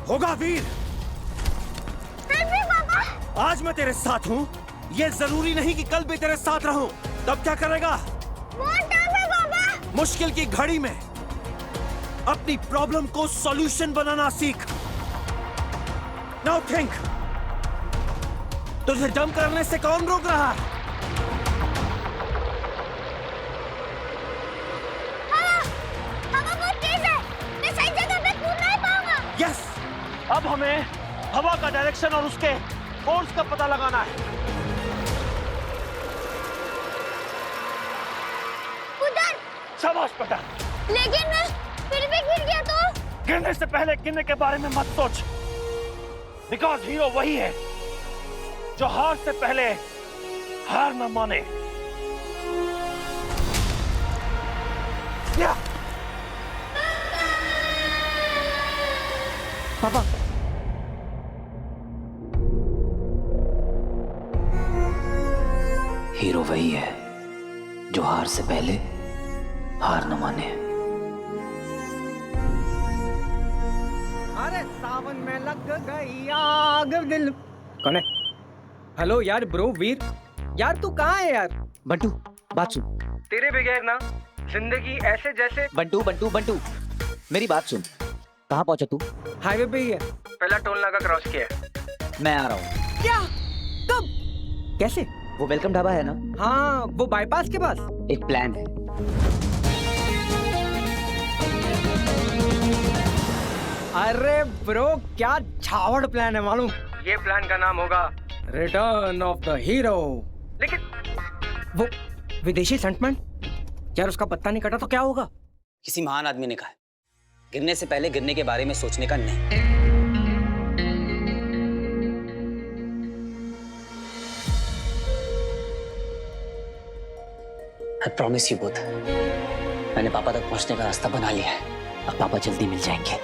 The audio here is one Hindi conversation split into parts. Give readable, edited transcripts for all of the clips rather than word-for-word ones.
होगा वीर। फिर भी पापा। आज मैं तेरे साथ हूँ, ये जरूरी नहीं कि कल भी तेरे साथ रहूं। तब क्या करेगा? बहुत टफ है पापा। मुश्किल की घड़ी में अपनी प्रॉब्लम को सॉल्यूशन बनाना सीख। नाउ थिंक, तुझे जंप करने से कौन रोक रहा है? हवा बहुत तेज है, मैं सही जगह पे कूद नहीं पाऊंगा। यस, अब हमें हवा का डायरेक्शन और उसके फोर्स का पता लगाना है। उधर। शाबाश बेटा। लेकिन मैं फिर भी गिर गया तो? गिरने से पहले गिरने के बारे में मत सोच, बिकॉज हीरो वही है जो हार से पहले हार न माने। पापा, हीरो वही है जो हार से पहले हार न माने। अरे सावन में लग गई आग दिल। कौन है? हेलो यार ब्रो वीर, यार तू कहाँ है यार? बंटू, बात सुन। तेरे बगैर ना जिंदगी ऐसे जैसे। बंटू बंटू बंटू, मेरी बात सुन। कहाँ पहुंचा तू? हाईवे पे ही है, पहला टोल नाका क्रॉस किया है। मैं आ रहा हूँ। क्या? कब? कैसे? वो वेलकम ढाबा है ना? हाँ, वो बाईपास के पास। एक प्लान है। अरे ब्रो, क्या छावड़ प्लान है मालूम? ये प्लान का नाम होगा रिटर्न ऑफ द हीरो। लेकिन वो विदेशी स्टंटमैन, यार उसका पत्ता नहीं कटा तो क्या होगा? किसी महान आदमी ने कहा, गिरने से पहले गिरने के बारे में सोचने का नहीं। I promise you both, मैंने पापा तक पहुंचने का रास्ता बना लिया है। अब पापा जल्दी मिल जाएंगे।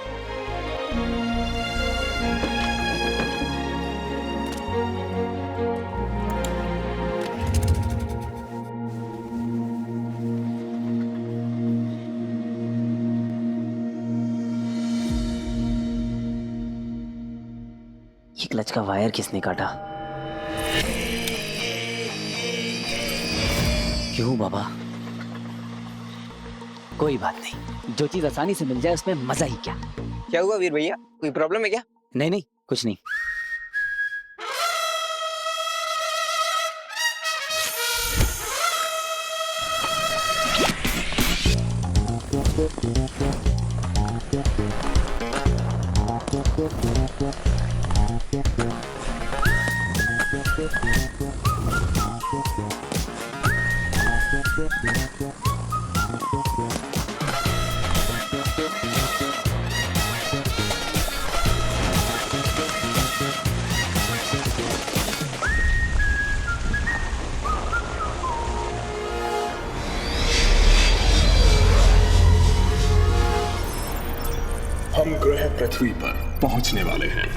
ये क्लच का वायर किसने काटा? क्यों बाबा? कोई बात नहीं, जो चीज आसानी से मिल जाए उसमें मजा ही क्या। क्या हुआ वीर भैया, कोई प्रॉब्लम है क्या? नहीं नहीं, कुछ नहीं। हम ग्रह पृथ्वी पर पहुंचने वाले हैं।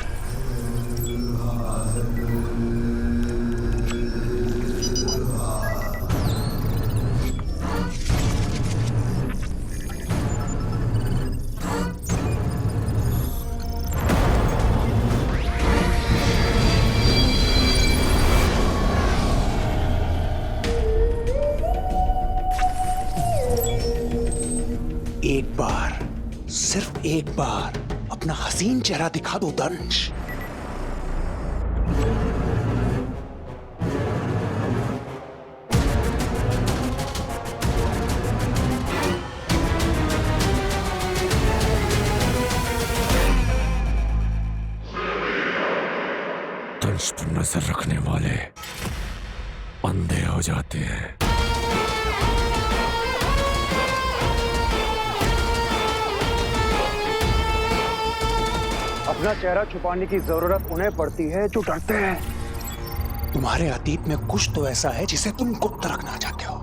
एक बार, सिर्फ एक बार अपना हसीन चेहरा दिखा दो दंश। दंश पर नजर रखने वाले अंधे हो जाते हैं। अपना चेहरा छुपाने की जरूरत उन्हें पड़ती है जो डरते हैं। तुम्हारे अतीत में कुछ तो ऐसा है जिसे तुम गुप्त रखना चाहते हो।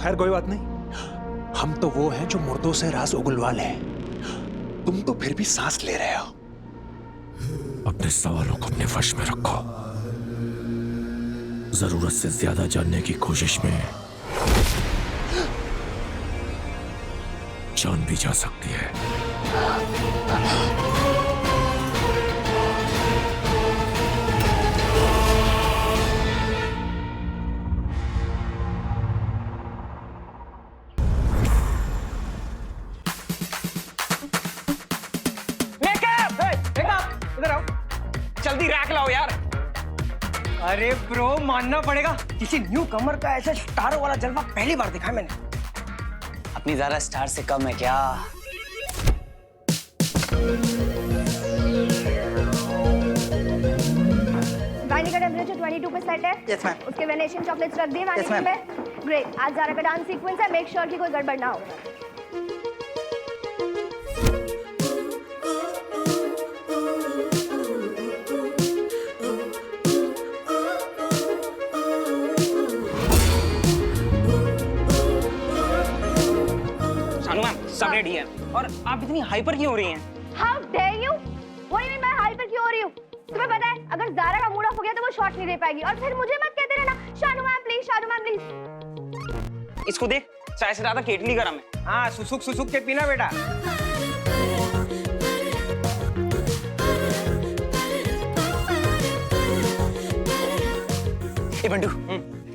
खैर कोई बात नहीं, हम तो वो हैं जो मुर्दों से राज उगलवा लें। तुम तो फिर भी सांस ले रहे हो। अपने सवालों को अपने वश में रखो। जरूरत से ज्यादा जानने की कोशिश में जान भी जा सकती है। इधर आओ। जल्दी रैक लाओ यार। अरे ब्रो मानना पड़ेगा, किसी न्यू कमर का ऐसा स्टार वाला जलवा पहली बार देखा है मैंने। अपनी ज़ारा स्टार से कम है क्या? वाइनी का टेम्परेचर 22 पे सेट है। Yes ma'am. उसके वेनेशियन चॉकलेट्स रख दिए वाइनी Yes, ma'am. में। ग्रेट। आज ज़ारा का डांस सीक्वेंस है, मेक श्योर कि कोई गड़बड़ ना हो। शानू मैम सब रेडी है। और आप इतनी हाइपर क्यों हो रही हैं? How dare you? What do you mean मैं हाइपर क्यों हो रही हूँ? तुम्हें पता है अगर ज़ारा का मूड ऑफ हो गया तो वो शॉट नहीं दे पाएगी, और फिर मुझे मत कहते रहना Shanu ma'am please, Shanu ma'am please. इसको देख, चाय से ज्यादा केटली गरम है। हाँ, सुसुक सुसुक के पीना बेटा। ए बंडू,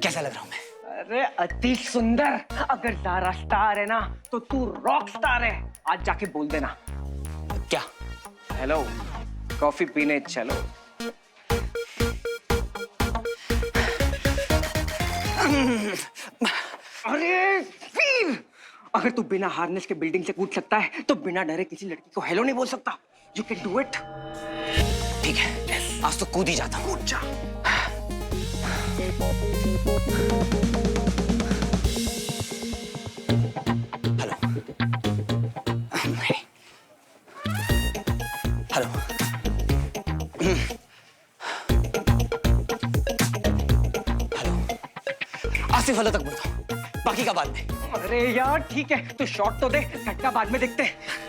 कैसा लग रहा हूँ मैं? अरे अति सुंदर। अगर ज़ारा स्टार है ना तो तू रॉक स्टार है। आज जाके बोल देना। क्या? हेलो, कॉफी पीने चलो। अरे वीर, अगर तू बिना हार्नेस के बिल्डिंग से कूद सकता है तो बिना डरे किसी लड़की को हेलो नहीं बोल सकता। You can do it. ठीक है, आज तो कूद ही जाता हूँ। कूद जा। Hello. Hello. Hello. Asif hello तक बोलता हूँ, बाकी का बाद में। अरे यार ठीक है, तू शॉट तो दे, झटका बाद में देखते हैं।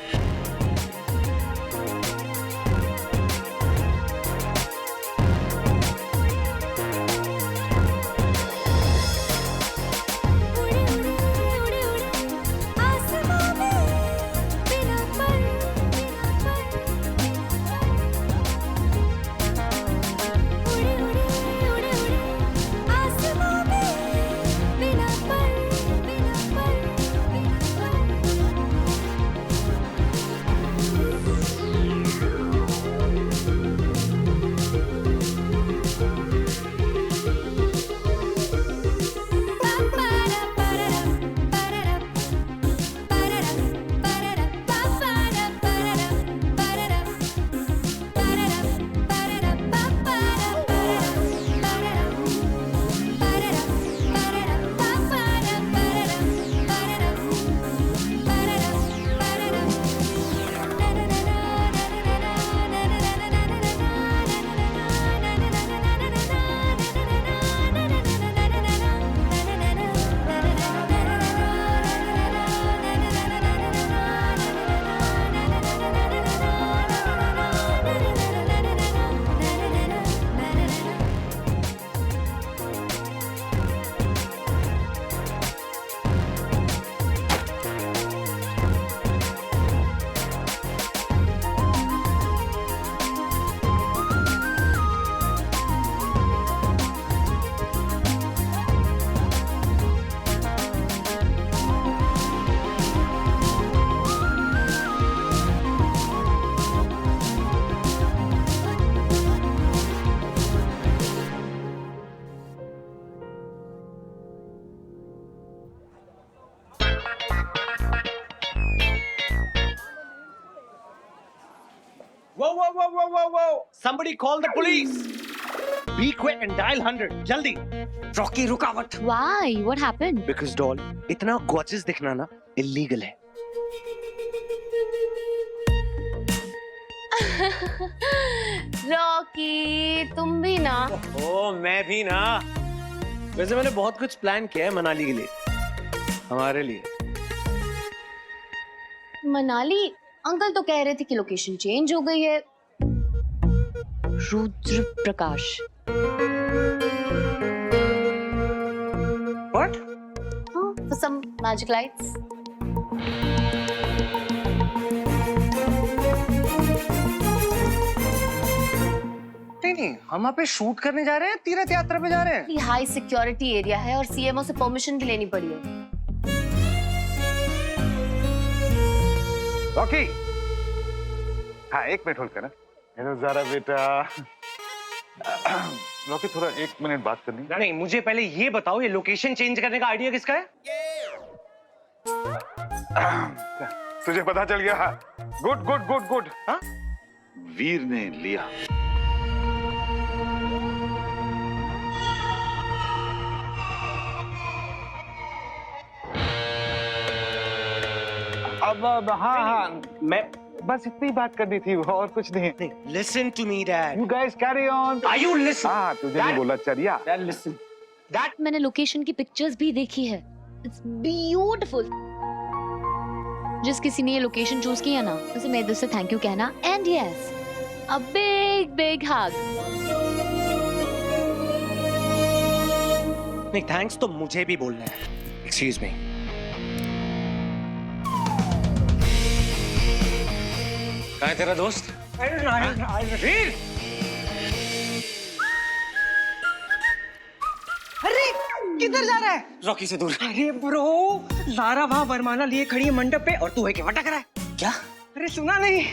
Whoa! Somebody call the police! Be quick and dial 100. Jaldi! Rocky रुकावट। Why? What happened? Because doll, इतना gorgeous दिखना ना illegal है। रॉकी तुम भी ना। ओ मैं भी ना। वैसे मैंने बहुत कुछ प्लान किया है मनाली के लिए, हमारे लिए। मनाली? अंकल तो कह रहे थे कि लोकेशन चेंज हो गई है। रुद्र प्रकाश। What? For some magic lights. नहीं, हम वहाँ पे शूट करने जा रहे हैं, तीर्थ यात्रा पे जा रहे हैं। हाई सिक्योरिटी एरिया है और सीएमओ से परमिशन भी लेनी पड़ी है। रॉकी, हाँ 1 मिनट होल्ड करना। हेलो ज़ारा बेटा। रॉकी थोड़ा 1 मिनट बात करनी है। नहीं, मुझे पहले ये बताओ, ये लोकेशन चेंज करने का आइडिया किसका है? तुझे पता चल गया? Good good good good. हाँ, वीर ने लिया। अब हाँ, मैं बस इतनी बात करनी थी, और कुछ नहीं। Listen to me, Dad. You guys carry on. Are you listening? हाँ, तुझे नहीं बोला चरिया। Dad, listen. Dad, मैंने लोकेशन की पिक्चर्स भी देखी है। It's beautiful. जिस किसी ने ये लोकेशन चूज किया ना, उसे मेरे दिल से थैंक यू कहना। And yes, a big big हग। नहीं, थैंक्स तो मुझे भी बोलना है। Excuse me. कहाँ है तेरा दोस्त? वीर! अरे किधर जा रहा है? रॉकी से दूर। अरे ब्रो, ज़ारा वहाँ वरमाला लिए खड़ी है मंडप पे और तू है कि भटक रहा है। क्या? अरे सुना नहीं?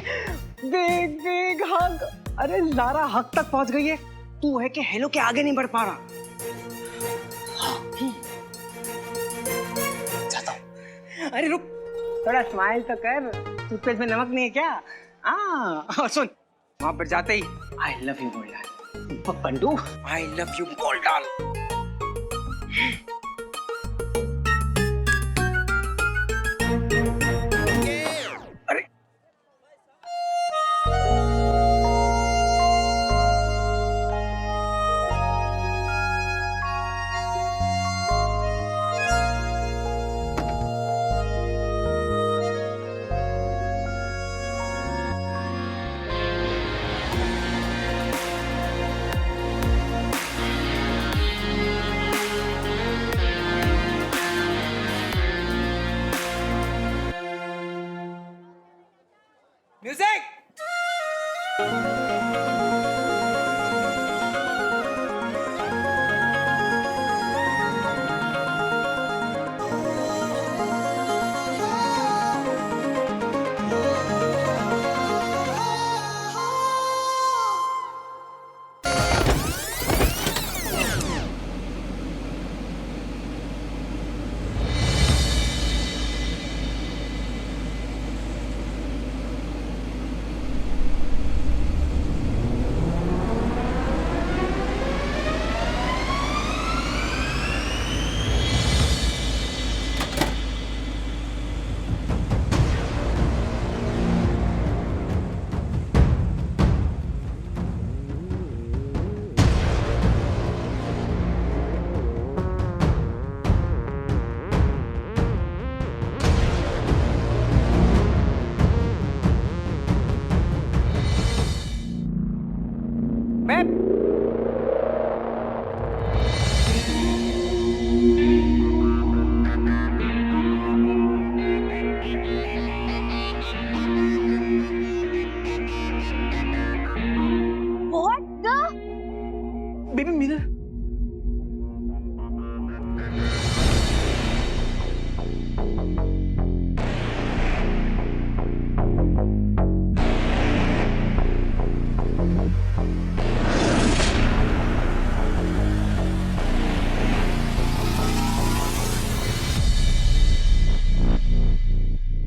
बिग बिग हग। अरे ज़ारा हग तक पहुंच गई है, तू है कि हेलो के आगे नहीं बढ़ पा रहा। जाता हूँ। अरे रुक, थोड़ा स्माइल तो कर। टूथपेस्ट में नमक नहीं है क्या? और सुन, वहां पर जाते ही आई लव यू बोल डाल। पंडू, आई लव यू बोल डाल। अरे music. Baby mirror.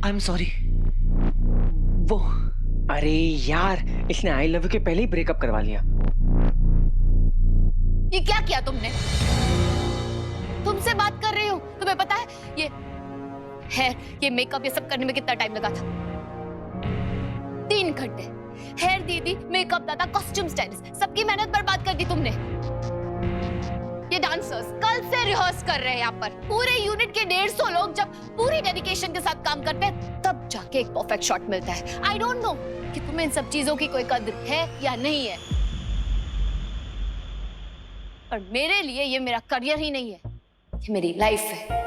I am sorry. वो, अरे यार, इसने आई लव यू के पहले ही ब्रेकअप करवा लिया। ये क्या किया तुमने? तुमसे बात कर रही हूँ, तुम्हें पता है ये हेयर, ये मेकअप, ये सब करने में कितना टाइम लगा था? 3 घंटे। हेयर दीदी, मेकअप दादा, कॉस्ट्यूम स्टाइलिस्ट, सबकी मेहनत बर्बाद कर दी तुमने। ये डांसर्स कल से रिहर्स कर रहे हैं यहाँ पर। पूरे यूनिट के 150 लोग जब पूरी डेडिकेशन के साथ काम करते हैं, तब जाके एक परफेक्ट शॉट मिलता है। आई डोंट नो कि तुम्हें इन सब चीजों की कोई कद्र है या नहीं है, पर मेरे लिए ये मेरा करियर ही नहीं है, ये मेरी लाइफ है।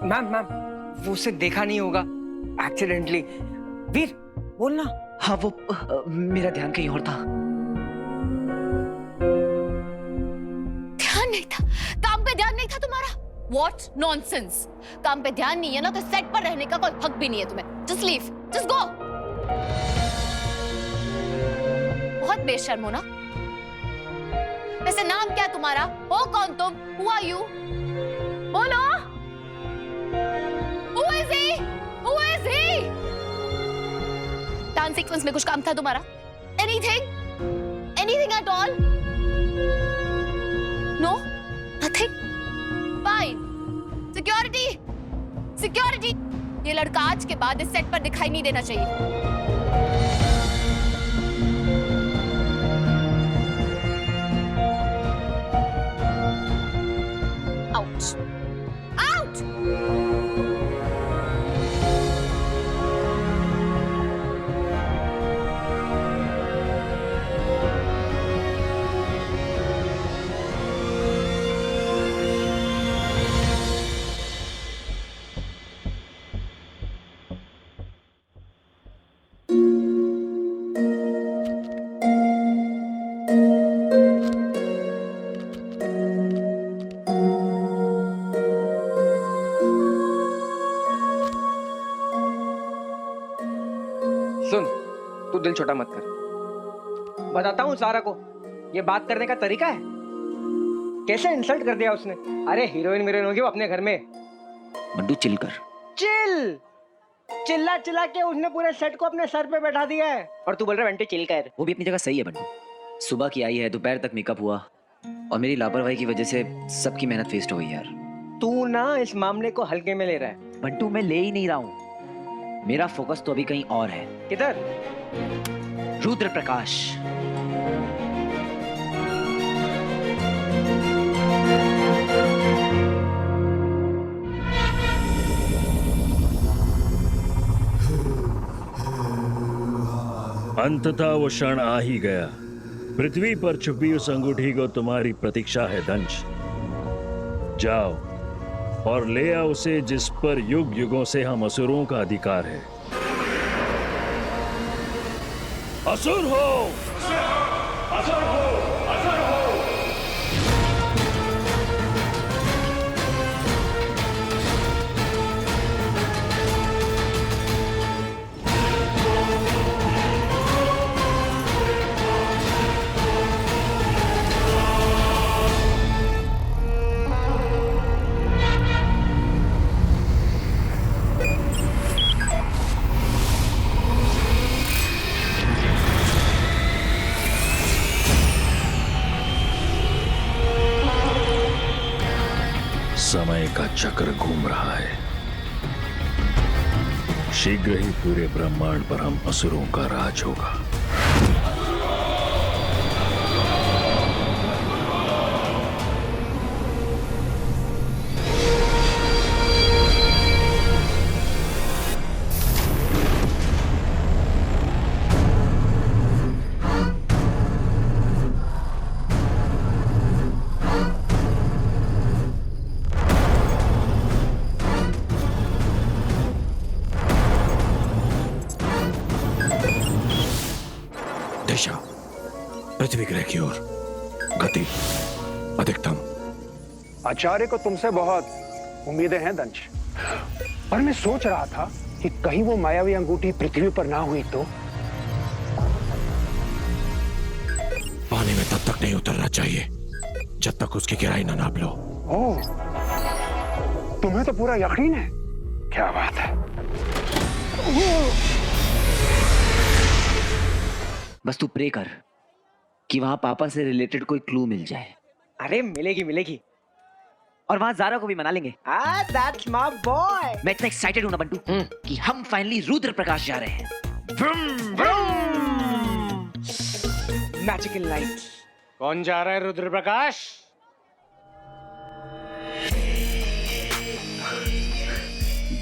मैम, वो उसे देखा नहीं होगा, एक्सीडेंटली। वीर, बोलना। हाँ, वो मेरा ध्यान कहीं और था। ध्यान नहीं था? काम पे ध्यान नहीं था तुम्हारा? What nonsense! काम पे ध्यान नहीं है ना तो सेट पर रहने का कोई हक भी नहीं है तुम्हें. Just leave. Just go. बहुत बेशर्म हो ना? वैसे नाम क्या तुम्हारा? हो कौन तुम? Who are you? बोलो. Who is he? Who is he? Dance sequence में कुछ काम था तुम्हारा? Anything? Anything at all? No? Nothing? Fine. Security! Security! ये लड़का आज के बाद इस सेट पर दिखाई नहीं देना चाहिए. Out! Out! सुन, तू दिल छोटा मत कर. बताता हूँ सारा को, ये बात करने का तरीका है. कैसे इंसल्ट कर दिया उसने. अरे हीरोइन होगी वो अपने घर में. बंटू चिल कर. चिल. चिल्ला चिल्ला के उसने पूरे सेट को अपने सर पे बैठा दिया है. और तू बोल रहा है बंटी चिल कर. वो भी अपनी जगह सही है बंटू. सुबह की आई है, दोपहर तक मेकअप हुआ और मेरी लापरवाही की वजह से सबकी मेहनत वेस्ट हो गई यार. तू ना इस मामले को हल्के में ले रहा है. बंटू मैं ले ही नहीं रहा हूँ. मेरा फोकस तो अभी कहीं और है. किधर? रुद्र प्रकाश. अंततः वो क्षण आ ही गया. पृथ्वी पर छुपी उस अंगूठी को तुम्हारी प्रतीक्षा है दंश. जाओ और ले आओ उसे जिस पर युग युगों से हम असुरों का अधिकार है. असुर हो! असुर हो! असुर हो! समय का चक्र घूम रहा है. शीघ्र ही पूरे ब्रह्मांड पर हम असुरों का राज होगा. दिशा पृथ्वी ग्रह की ओर. गति अधिकतम. आचार्य को तुमसे बहुत उम्मीदें हैं दंश. पर मैं सोच रहा था कि कहीं वो मायावी अंगूठी पृथ्वी पर ना हुई तो. पानी में तब तक नहीं उतरना चाहिए जब तक उसकी गहराई ना नाप लो. ओह, तुम्हें तो पूरा यकीन है. क्या बात है. बस तू प्रे कर कि वहां पापा से रिलेटेड कोई क्लू मिल जाए. अरे मिलेगी मिलेगी. और वहां जारा को भी मना लेंगे. That's my boy. मैं इतना एक्साइटेड हूं ना बंटू कि हम फाइनली रुद्र प्रकाश जा रहे हैं. Magical light. कौन जा रहा है रुद्र प्रकाश?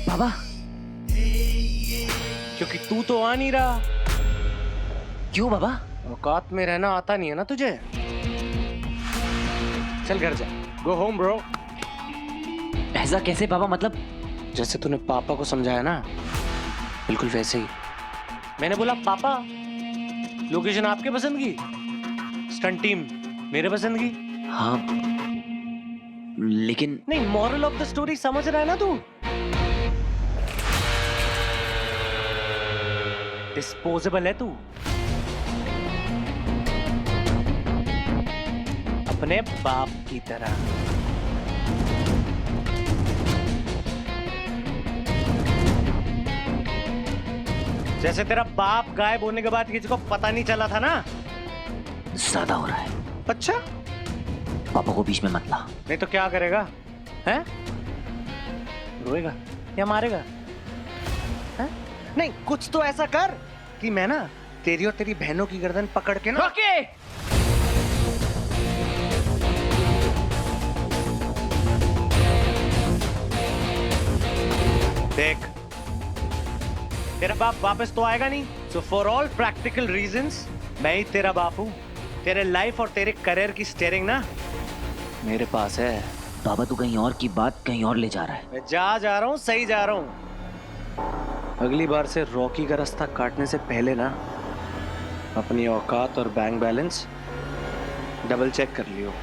बाबा. क्योंकि तू तो आ नहीं रहा. क्यों बाबा? औकात में रहना आता नहीं है ना तुझे. चल घर जा. Go home bro. ऐसा कैसे बाबा? मतलब जैसे तूने पापा को समझाया ना, बिल्कुल वैसे ही. मैंने बोला पापा, लोकेशन आपके पसंद की, स्टंट टीम मेरे पसंद की. हाँ लेकिन नहीं, मॉरल ऑफ द स्टोरी समझ रहा है ना तू? डिस्पोजेबल है तू, अपने बाप की तरह। जैसे तेरा बाप गायब होने के बाद किसी को पता नहीं चला था ना। ज्यादा हो रहा है। अच्छा, पापा को बीच में मत ला। नहीं तो क्या करेगा? हैं? रोएगा या मारेगा? हैं? नहीं, कुछ तो ऐसा कर कि मैं ना तेरी और तेरी बहनों की गर्दन पकड़ के ना। ओके। देख, तेरा बाप वापस तो आएगा नहीं, so for all practical reasons मैं ही तेरा बाप हूं। तेरे लाइफ और तेरे करियर की स्टीयरिंग ना मेरे पास है। बाबा तू कहीं और की बात कहीं और ले जा रहा है। मैं जा रहा हूँ, सही जा रहा हूँ। अगली बार से रॉकी का रास्ता काटने से पहले ना अपनी औकात और बैंक बैलेंस डबल चेक कर लियो।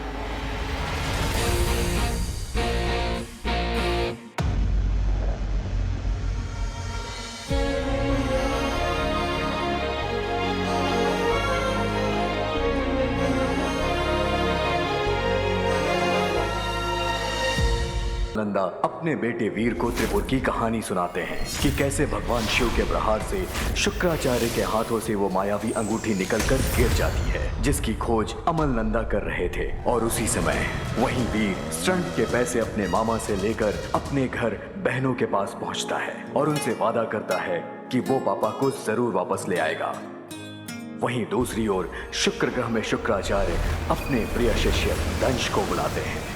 नंदा अपने बेटे वीर को त्रिपुर की कहानी सुनाते हैं कि कैसे भगवान शिव के प्रहार से शुक्राचार्य के हाथों से वो मायावी अंगूठी निकलकर गिर जाती है, जिसकी खोज अमल नंदा कर रहे थे। और उसी समय वहीं वीर स्टंट के पैसे अपने मामा से लेकर अपने घर बहनों के पास पहुंचता है और उनसे वादा करता है कि वो पापा को जरूर वापस ले आएगा। वहीं दूसरी ओर शुक्र ग्रह में शुक्राचार्य अपने प्रिय शिष्य दंश को बुलाते हैं।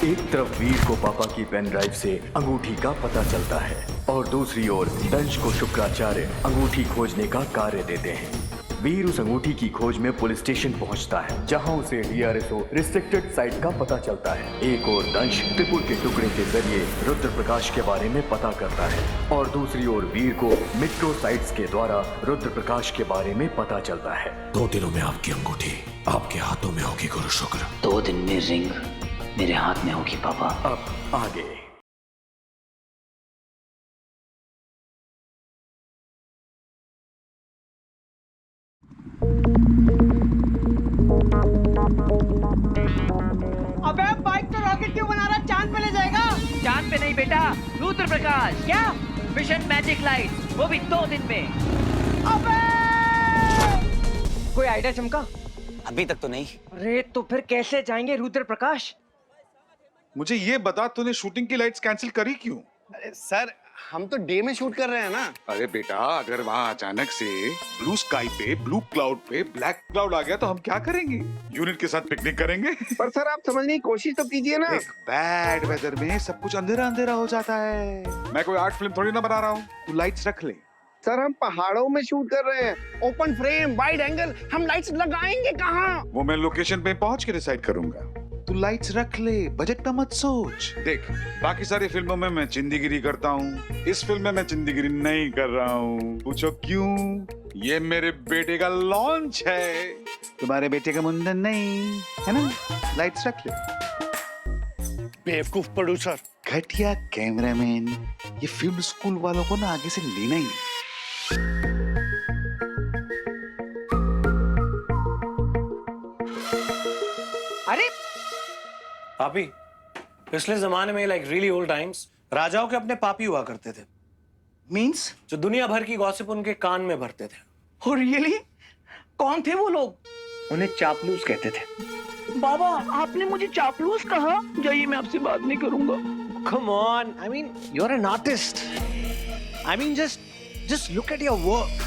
एक तरफ वीर को पापा की पेन ड्राइव से अंगूठी का पता चलता है और दूसरी ओर दंश को शुक्राचार्य अंगूठी खोजने का कार्य देते हैं। वीर उस अंगूठी की खोज में पुलिस स्टेशन पहुंचता है, जहां उसे DRSO रिस्ट्रिक्टेड साइट का पता चलता है। एक और दंश त्रिपुर के टुकड़े के जरिए रुद्र प्रकाश के बारे में पता करता है और दूसरी ओर वीर को मेट्रो साइट्स के द्वारा रुद्र प्रकाश के बारे में पता चलता है। 2 दिनों में आपकी अंगूठी आपके हाथों में होगी गुरु शुक्र। 2 दिन में रिंग मेरे हाथ में होगी पापा। अब आगे। अबे बाइक तो रॉकेट क्यों बना रहा? चांद पे ले जाएगा? चांद पे नहीं बेटा, रुद्र प्रकाश। क्या? मिशन मैजिक लाइट, वो भी 2 दिन में। अबे! कोई आइडिया चमका? अभी तक तो नहीं। अरे तो फिर कैसे जाएंगे रुद्र प्रकाश? मुझे ये बता, तूने शूटिंग की लाइट्स कैंसिल करी क्यों? अरे सर, हम तो डे में शूट कर रहे हैं ना। अरे बेटा, अगर वहाँ अचानक से ब्लू स्काई पे ब्लू क्लाउड पे ब्लैक क्लाउड आ गया तो हम क्या करेंगे? यूनिट के साथ पिकनिक करेंगे? पर सर आप समझने की कोशिश तो कीजिए ना। एक बैड वेदर में सब कुछ अंधेरा अंधेरा हो जाता है। मैं कोई आर्ट फिल्म थोड़ी ना बना रहा हूँ। तू लाइट्स रख ले। सर हम पहाड़ों में शूट कर रहे हैं, ओपन फ्रेम, वाइड एंगल, हम लाइट्स लगाएंगे कहाँ? वो मैं लोकेशन पे पहुंच के डिसाइड करूंगा। तू लाइट्स रख ले, बजट का मत सोच। देख, बाकी सारी फिल्मों में मैं चिंदीगिरी करता हूँ, इस फिल्म में मैं चिंदीगिरी नहीं कर रहा हूँ। पूछो क्यों? ये मेरे बेटे का लॉन्च है, तुम्हारे बेटे का मुंडन नहीं है ना। लाइट्स रख ले। बेवकूफ प्रोड्यूसर, घटिया कैमरामैन, ये फिल्म स्कूल वालों को ना आगे से लेना ही नहीं। अरे पापी, पिछले जमाने में लाइक रियली ओल्ड टाइम्स राजाओं के अपने पापी हुआ करते थे। मींस जो दुनिया भर की गॉसिप उनके कान में भरते थे। और रियली कौन थे वो लोग? उन्हें चापलूस कहते थे। बाबा, आपने मुझे चापलूस कहा? जाइए, मैं आपसे बात नहीं करूंगा। Come on, I mean, you're an artist. I mean, just look at your work.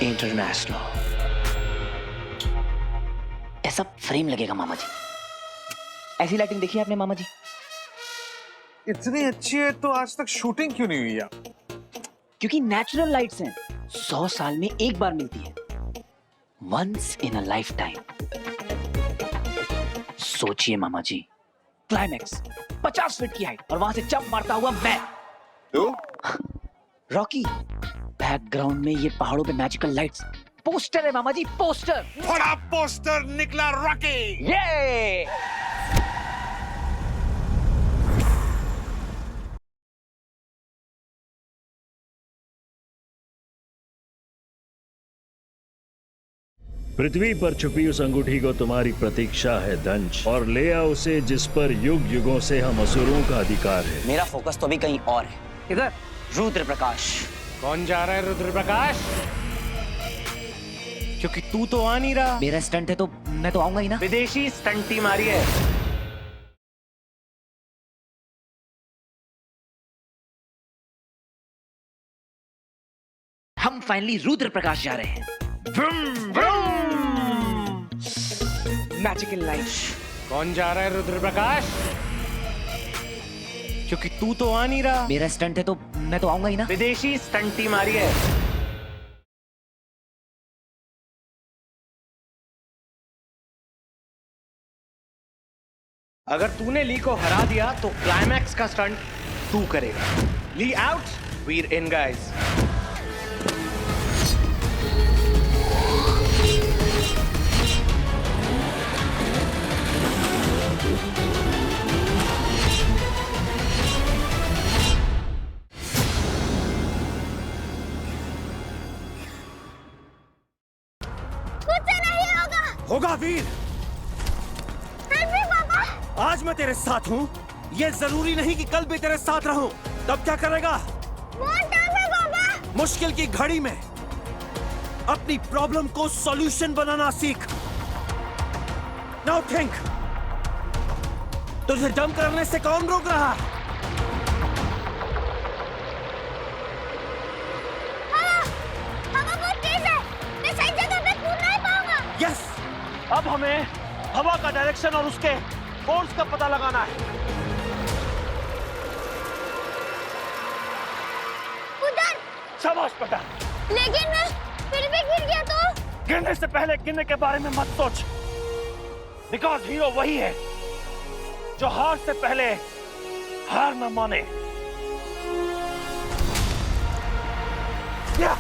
International. ऐसा फ्रेम लगेगा मामा जी। ऐसी लाइटिंग देखी है आपने मामा जी? इतनी अच्छी है तो आज तक शूटिंग क्यों नहीं हुई यार? क्योंकि नेचुरल लाइट्स हैं, 100 साल में एक बार मिलती है, once in a lifetime. सोचिए मामा जी, क्लाइमैक्स 50 फीट की हाइट और वहां से जंप मारता हुआ मैं। तो रॉकी, बैकग्राउंड में ये पहाड़ों पे मैजिकल लाइट्स, पोस्टर है मामा जी, पोस्टर। बड़ा पोस्टर निकला रॉकी। ये पृथ्वी पर छुपी उस अंगूठी को तुम्हारी प्रतीक्षा है दंश, और ले आओ उसे जिस पर युग युगों से हम असुरों का अधिकार है। मेरा फोकस तो अभी कहीं और है। इधर रुद्र प्रकाश। कौन जा रहा है रुद्र प्रकाश? क्योंकि तू तो आ नहीं रहा। मेरा स्टंट है तो मैं तो आऊंगा ही ना। विदेशी स्टंट टीम आ रही है। हम फाइनली रुद्र प्रकाश जा रहे हैं। Magical light. कौन जा रहा है रुद्र प्रकाश? क्योंकि तू तो आ नहीं रहा। मेरा स्टंट है तो मैं तो आऊंगा ही ना। विदेशी स्टंट टीम आ रही है। अगर तूने ली को हरा दिया तो क्लाइमैक्स का स्टंट तू करेगा। ली आउट, वीर इन गाइस। होगा वीर। आज मैं तेरे साथ हूँ, ये जरूरी नहीं कि कल भी तेरे साथ रहूं। तब क्या करेगा? मुश्किल की घड़ी में अपनी प्रॉब्लम को सॉल्यूशन बनाना सीख। नाउ थिंक, तुझे जंप करने से कौन रोक रहा? यस, अब हमें हवा का डायरेक्शन और उसके फोर्स का पता लगाना है। उधर। शाबाश बेटा। लेकिन मैं फिर भी गिर गया तो? गिरने से पहले गिरने के बारे में मत सोच, बिकॉज हीरो वही है जो हार से पहले हार न माने। या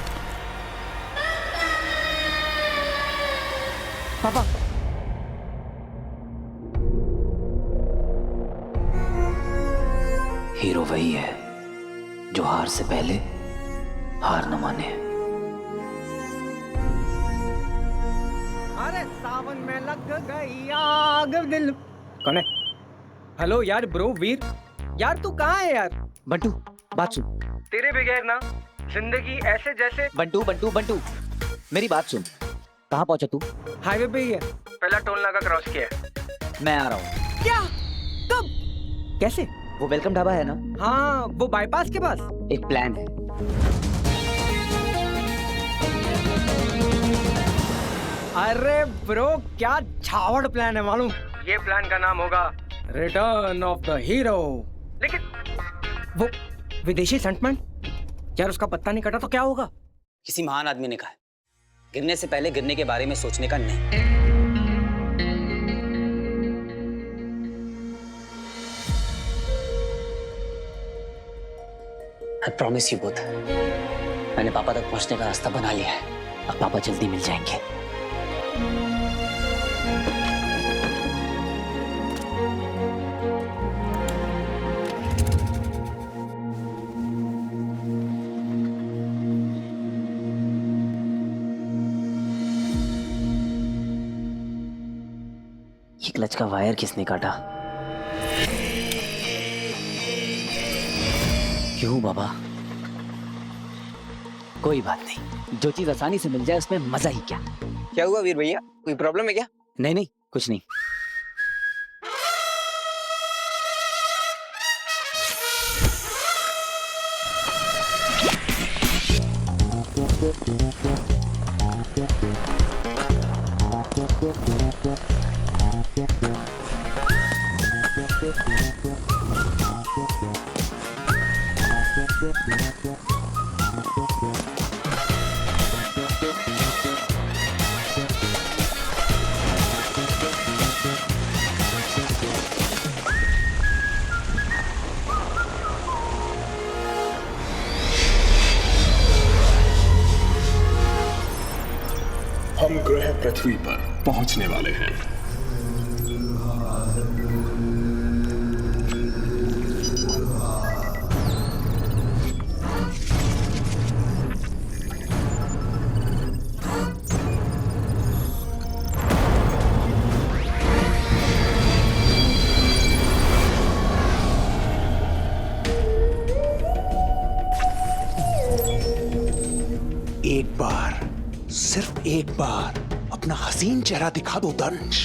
पापा, हीरो वही है जो हार से पहले हार न माने। अरे सावन में लग गई आग दिल। कौन है? हेलो यार ब्रो वीर। यार तू कहाँ है यार? बंटू, बात सुन। तेरे बगैर ना जिंदगी ऐसे जैसे। बंटू बंटू बंटू, मेरी बात सुन। कहाँ पहुंचा तू? हाईवे पे ही है। पहला टोल नाका क्रॉस किया है। मैं आ रहा हूँ। क्या? कब? कैसे? वो वेलकम ढाबा है ना? हाँ, वो बाईपास के पास। एक प्लान है। अरे ब्रो क्या छावड़ प्लान है मालूम? ये प्लान का नाम होगा रिटर्न ऑफ द हीरो। लेकिन वो विदेशी स्टंटमैन यार, उसका पत्ता नहीं कटा तो क्या होगा? किसी महान आदमी ने कहा है, गिरने से पहले गिरने के बारे में सोचने का नहीं। I promise you both, मैंने पापा तक पहुंचने का रास्ता बना लिया है। अब पापा जल्दी मिल जाएंगे। ये क्लच का वायर किसने काटा? क्यों बाबा? कोई बात नहीं, जो चीज आसानी से मिल जाए उसमें मजा ही क्या। क्या हुआ वीर भैया, कोई प्रॉब्लम है क्या? नहीं नहीं, कुछ नहीं। हम ग्रह पृथ्वी पर पहुंचने वाले हैं। सिर्फ एक बार अपना हसीन चेहरा दिखा दो दंश।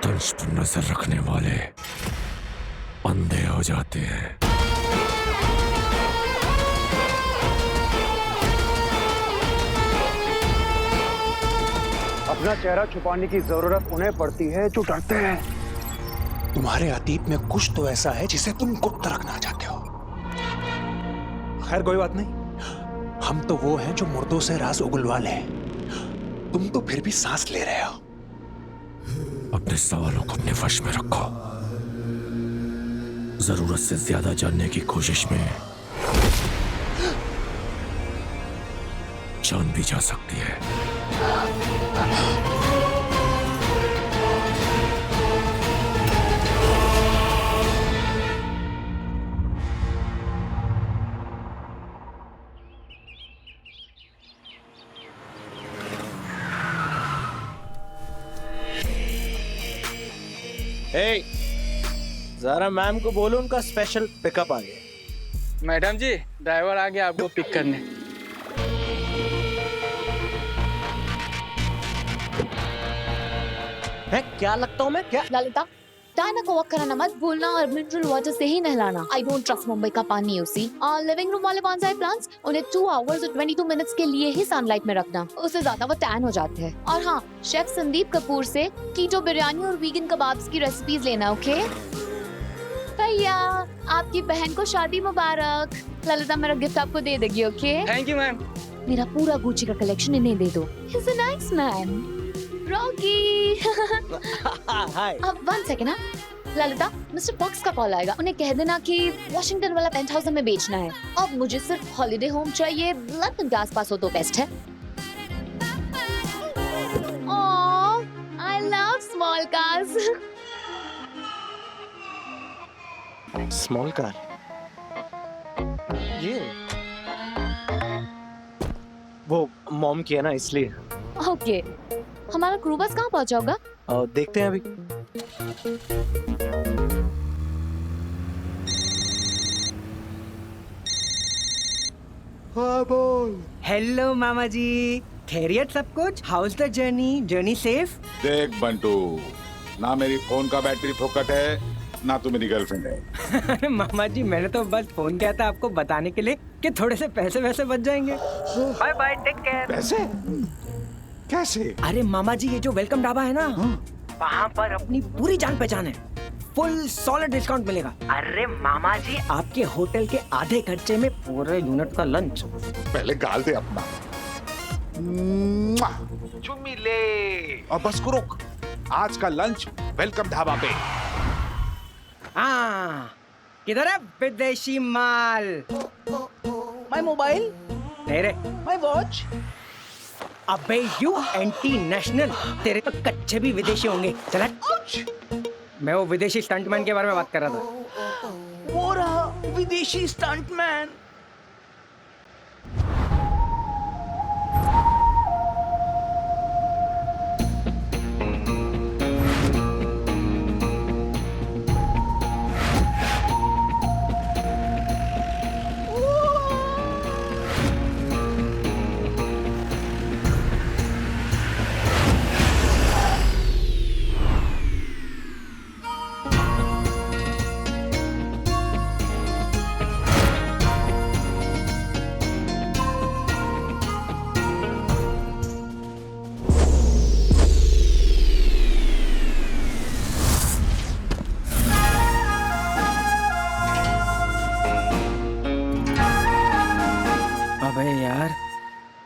दंश पर नजर रखने वाले अंधे हो जाते हैं। अपना चेहरा छुपाने की जरूरत उन्हें पड़ती है जो डरते हैं। तुम्हारे अतीत में कुछ तो ऐसा है जिसे तुम गुप्त रखना चाहते हो। खैर कोई बात नहीं, हम तो वो हैं जो मुर्दों से राज उगलवा लें। तुम तो फिर भी सांस ले रहे हो। अपने सवालों को अपने वश में रखो। जरूरत से ज्यादा जानने की कोशिश में जान भी जा सकती है। जरा मैम को बोलो उनका स्पेशल पिकअप आ गया। मैडम जी, ड्राइवर आ गया आपको पिक करने। है क्या लगता हूँ मैं क्या? ललिता, डायना को वॉक कराना मत भूलना और मिनरल वाटर से ही नहलाना। आई डोंट ट्रस्ट मुंबई का पानी। उसी लिविंग रूम वाले बॉन्साई प्लांट्स, उन्हें 2 आवर्स और 22 मिनट्स के लिए ही सनलाइट में रखना, उससे ज्यादा वो टैन हो जाते हैं। और हाँ, शेफ संदीप कपूर से कीटो बिरयानी और वीगन कबाब्स की रेसिपीज लेना, ओके? भैया, आपकी बहन को शादी मुबारक। ललिता मेरा गिफ्ट आपको दे देगी, ओके? Thank you ma'am. मेरा पूरा गुच्ची का कलेक्शन इन्हें दे दो। He is a nice man. Rocky. Hi. अब 1 सेकंड ना। ललिता, मिस्टर फॉक्स का कॉल आएगा, उन्हें कह देना कि वॉशिंगटन वाला पेंट हाउस हमें बेचना है। अब मुझे सिर्फ हॉलिडे होम चाहिए, लंदन के आसपास हो तो बेस्ट है। Oh, I love small cars. Small car ये वो मॉम की है ना, इसलिए। ओके, हमारा क्रू बस कहाँ पहुंचा होगा? देखते हैं अभी। हाँ बोल। हेलो मामा जी, खैरियत सब कुछ? House the journey? Journey safe? देख बंटू, ना मेरी फोन का बैटरी फोकट है ना तू मेरी गर्लफ्रेंड है। अरे मामा जी, मैंने तो बस फोन किया था आपको बताने के लिए कि थोड़े से पैसे वैसे बच जाएंगे। Bye bye, take care. पैसे? कैसे? अरे मामा जी, ये जो वेलकम ढाबा है ना, वहाँ पर अपनी पूरी जान पहचान है, फुल सॉलिड डिस्काउंट मिलेगा। अरे मामा जी, आपके होटल के आधे खर्चे में पूरे यूनिट का लंच। पहले गाल दे अपना। चुम्मी ले। और बस को रुक, आज का लंच वेलकम ढाबा पे। हाँ, किधर है विदेशी माल? My mobile? तेरे माय वॉच? अबे यू एंटी नेशनल, तेरे तो कच्चे भी विदेशी होंगे। चला, मैं वो विदेशी स्टंटमैन के बारे में बात कर रहा था। वो रहा विदेशी स्टंटमैन।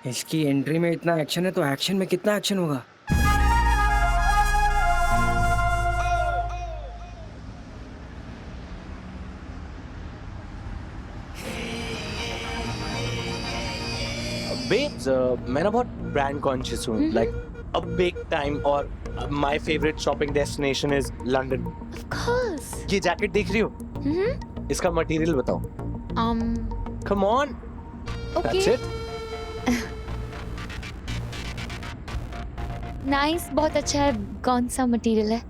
इसकी एंट्री में इतना एक्शन है तो एक्शन में कितना एक्शन होगा? Babes, मैं ना बहुत ब्रांड कॉन्शियस हूँ, like a big time, और my favorite shopping destination is London. Of course. ये जैकेट देख रही हो? इसका मटेरियल बताओ। Come on. Okay. That's it. Nice, बहुत अच्छा है। कौन सा मटेरियल है?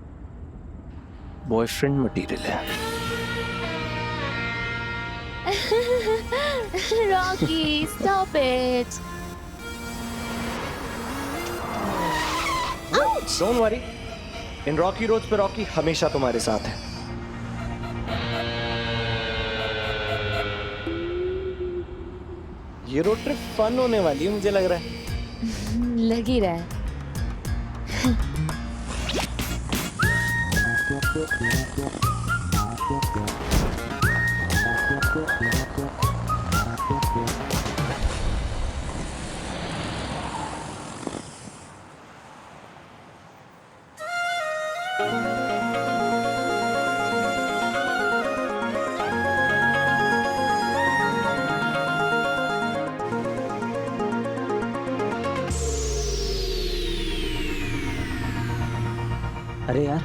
बॉयफ्रेंड मटेरियल है। Rocky, stop it. Don't worry, इन रॉकी रोड्स पे रॉकी हमेशा तुम्हारे साथ है। ये रोड ट्रिप फन होने वाली है, मुझे लग रहा है। लग ही रहा है। अरे यार,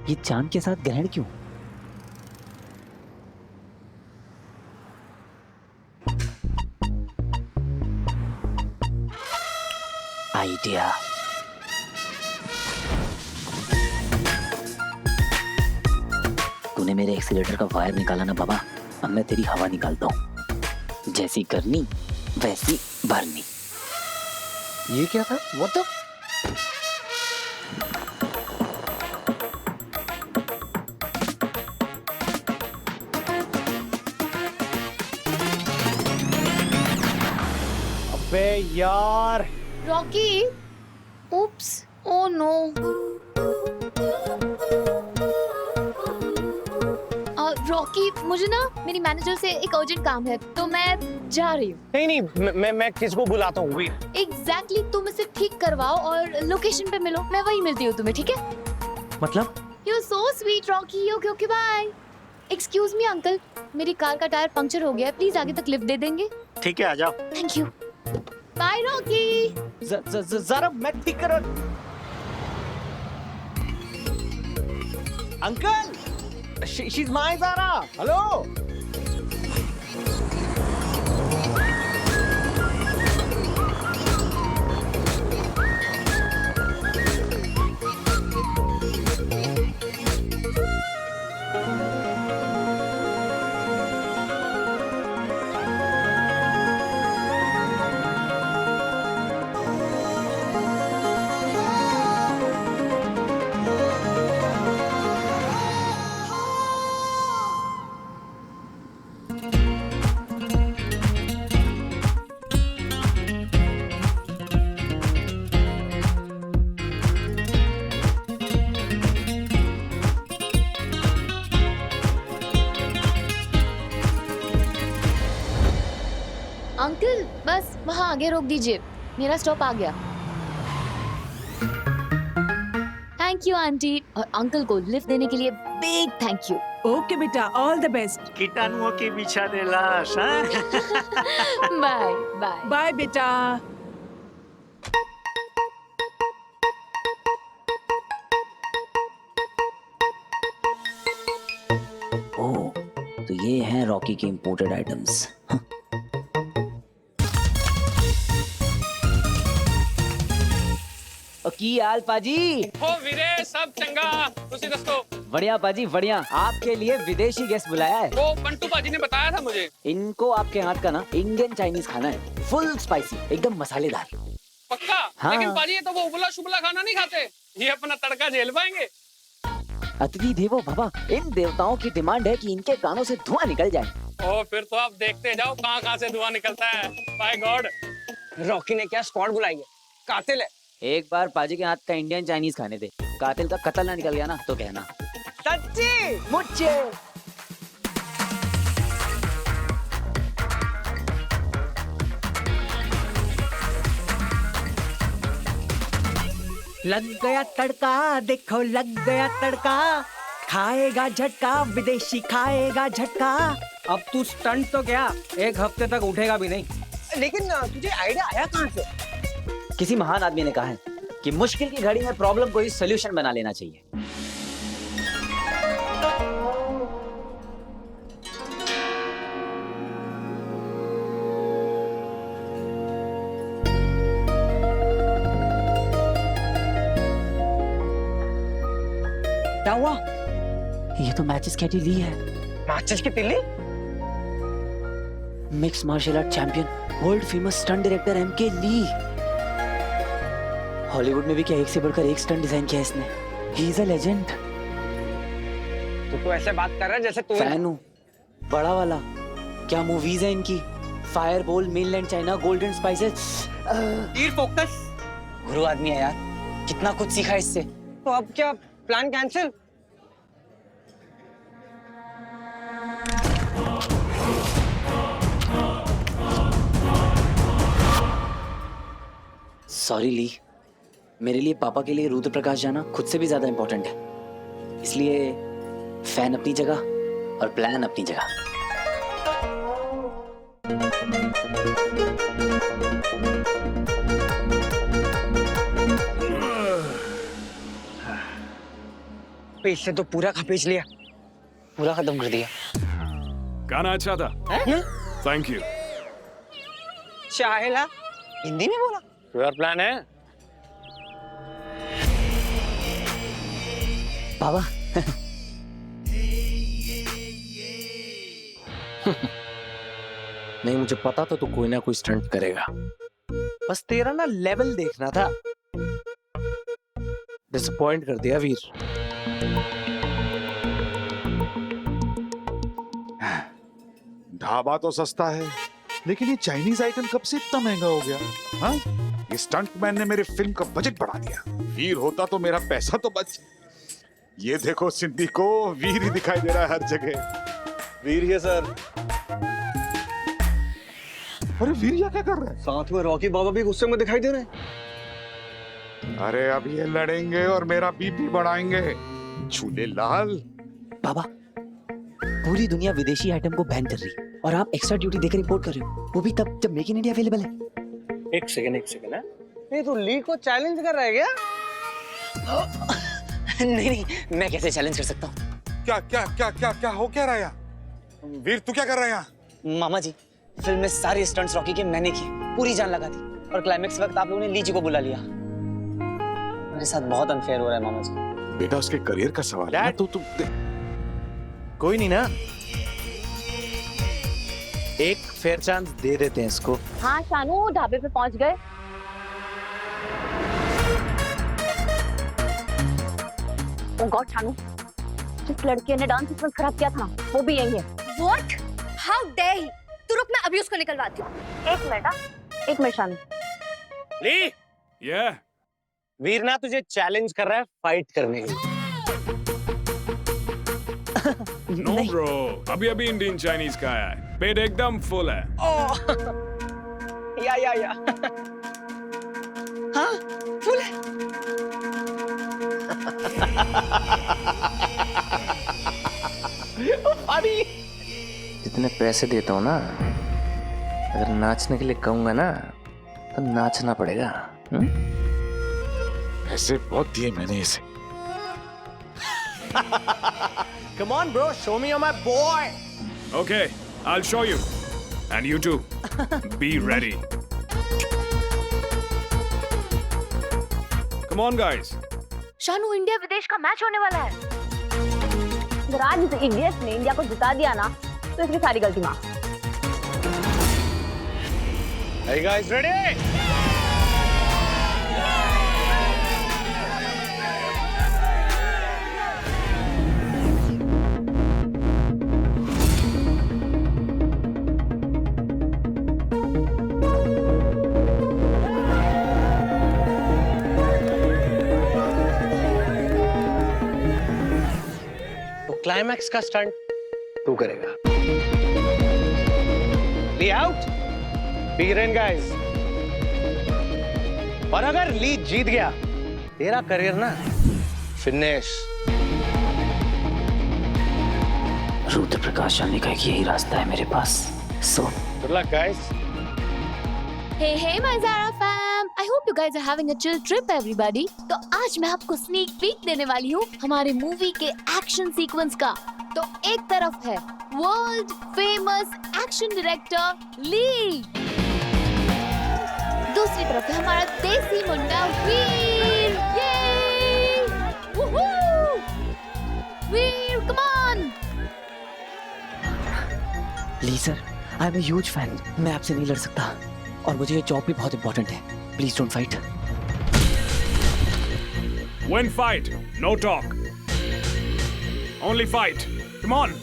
ये चांद के साथ ग्रहण क्यों? आइडिया। तूने मेरे एक्सीलेटर का वायर निकाला ना बाबा, अब मैं तेरी हवा निकालता हूँ। जैसी करनी वैसी भरनी। ये क्या था? What the? अबे यार, Rocky, oops, oh no. Rocky, मुझे ना मेरी मैनेजर से एक अर्जेंट काम है, तो मैं जा रही हूँ। नहीं, मैं किसको बुलाता हूँ? एग्जैक्टली, तुम इसे ठीक करवाओ और लोकेशन पे मिलो, मैं वहीं मिलती हूँ तुम्हें, ठीक है? मतलब? You're so sweet, Rocky. Okay, bye. Excuse me, uncle, मेरी कार का टायर पंक्चर हो गया है, प्लीज आगे तक लिफ्ट दे देंगे? ठीक है, आ जाओ। Thank you. Bye Rocky. जरा मैं ठीक कर। Uncle, she's my Zara. Hello. Uncle, बस वहाँ आगे रोक दीजिए, मेरा स्टॉप आ गया। थैंक यू आंटी, और अंकल को लिफ्ट देने के लिए बिग थैंक यू। ओके बेटा, ऑल द बेस्ट। कीटाणुओं के बिछा दे लाश। Bye bye. बाय बेटा। ओह, तो ये हैं रॉकी के इंपोर्टेड आइटम्स। की हाल पाजी? ओ वीरे, सब चंगा, तुसी दस्तो? बढ़िया पाजी बढ़िया। आपके लिए विदेशी गेस्ट बुलाया है। वो बंटू पाजी ने बताया था मुझे। इनको आपके हाथ का ना इंडियन चाइनीज खाना है, फुल स्पाइसी, एकदम मसालेदार। पक्का? हाँ। लेकिन पाजी ये तो वो उबला शुबला खाना नहीं खाते, ये अपना तड़का झेल पाएंगे? अतिथि देवो भव, इन देवताओं की डिमांड है कि इनके कानों से धुआं निकल जाए। ओ फिर तो आप देखते जाओ कहाँ कहाँ से धुआं निकलता है। Bye God. रॉकी ने क्या स्क्वाड बुलाई है? कातिल है। एक बार पाजी के हाथ का इंडियन चाइनीज खाने दे, कातिल का कत्ल ना निकल गया ना तो कहना। सच्ची? मुझे लग गया तड़का, देखो लग गया तड़का, खाएगा झटका, विदेशी खाएगा झटका। अब तू स्टंट तो क्या, एक हफ्ते तक उठेगा भी नहीं। लेकिन तुझे आइडिया आया कहाँ से? किसी महान आदमी ने कहा है कि मुश्किल की घड़ी में प्रॉब्लम को ही सोल्यूशन बना लेना चाहिए। हुआ? ये तो मैचेस कैटी ली है। मैचेस की तिल्ली? Mix martial art champion, world famous stunt director MK Lee. Hollywood में भी क्या एक से बढ़कर एक स्टंट डिजाइन किया है इसने। ही इज अ लेजेंड। तो ऐसे बात कर रहा है जैसे तू फैन हूँ, बड़ा वाला। क्या मूवीज है इनकी, fire ball, mainland China, golden spices. Focus. गुरु आदमी है यार, कितना कुछ सीखा इससे। तो अब क्या प्लान कैंसिल? सॉरी ली, मेरे लिए पापा के लिए रुद्र प्रकाश जाना खुद से भी ज्यादा इंपॉर्टेंट है। इसलिए फैन अपनी जगह और प्लान अपनी जगह। इससे तो पूरा खपीच लिया, पूरा खत्म कर दिया। गाना अच्छा था, थैंक यू। चाहेला हिंदी में बोला। तुम्हारा प्लान है? बाबा नहीं, मुझे पता था तू कोई ना कोई स्टंट करेगा। बस तेरा ना लेवल देखना था। डिसअपॉइंट कर दिया वीर। ढाबा तो सस्ता है, लेकिन ये चाइनीज आइटम कब से इतना महंगा हो गया? हाँ, ये स्टंटमैन ने मेरे फिल्म का बजट बढ़ा दिया। वीर होता तो मेरा पैसा तो बच। ये देखो सिंधी को वीर ही दिखाई दे रहा है हर जगह। वीर है सर। अरे वीर क्या कर रहा है? साथ में रॉकी बाबा भी गुस्से में दिखाई दे रहे हैं। अरे अब ये लड़ेंगे और मेरा बीपी बढ़ाएंगे। झूले लाल। बाबा, पूरी दुनिया विदेशी आइटम को बैन कर रही है और आप एक्स्ट्रा ड्यूटी देकर रिपोर्ट कर रहे हो, वो भी तब जब मेक इन इंडिया अवेलेबल है। एक सेकंड है। नहीं तो ली को चैलेंज कर रहा है क्या? नहीं, मैं कैसे चैलेंज कर सकता हूँ? क्या हो क्या रहा है यहाँ? वीर तू क्या कर रहा है यहाँ? मामा जी, फिल्म में सारे स्टंट्स रॉकी के मैंने किए, पूरी जान लगा दी, और क्लाइमेक्स वक्त आप लोगों ने ली जी को बुला लिया। मेरे साथ बहुत अनफेयर हो रहा है मामा जी। बेटा उसके करियर का सवाल है। तू कोई नहीं ना, एक फेयर चांस दे देते हैं इसको। हाँ शानू, ढाबे पे पहुंच गए। ओह गॉड शानू, जिस लड़के ने डांस सीक्वेंस खराब किया था वो भी यही है। What? How dare he? तू रुक, मैं अभी उसको निकलवाती हूँ। एक मिनट शानू। ली, वीर ना तुझे चैलेंज कर रहा है फाइट करने के लिए। नो ब्रो, अभी इंडियन चाइनीज का है, पेट एकदम फुल है। या हाँ फुल है। जितने पैसे देता हूँ ना, अगर नाचने के लिए कहूंगा ना तो नाचना पड़ेगा। पैसे बहुत दिए मैंने इसे। Come on bro, show me you're my boy. Okay, I'll show you. And you too. Be ready. Come on guys. Shanu, India विदेश का मैच होने वाला है। अगर आज इस इडियट ने इंडिया को जिता दिया ना तो इसकी सारी गलती माफ। Hey guys, ready? क्लाइमैक्स का स्टंट तू करेगा। ली आउट, बिगिन गाइस। और अगर ली जीत गया, तेरा करियर ना फिनिश। रुद्र प्रकाश जाने का यही रास्ता है मेरे पास। So good luck guys. Hey my Zara fam, I hope you guys are having a chill trip everybody। तो आज मैं आपको स्नीक पीक देने वाली हूँ हमारे मूवी के एक्शन सीक्वेंस का। तो एक तरफ है world famous action director Lee, दूसरी तरफ है हमारा देसी मुंडा वीर। ये Veer come on. Please sir, I am a huge fan. मैं आपसे नहीं लड़ सकता और मुझे ये जॉब भी बहुत इंपॉर्टेंट है। Please don't fight. Win fight, no talk. Only fight. Come on.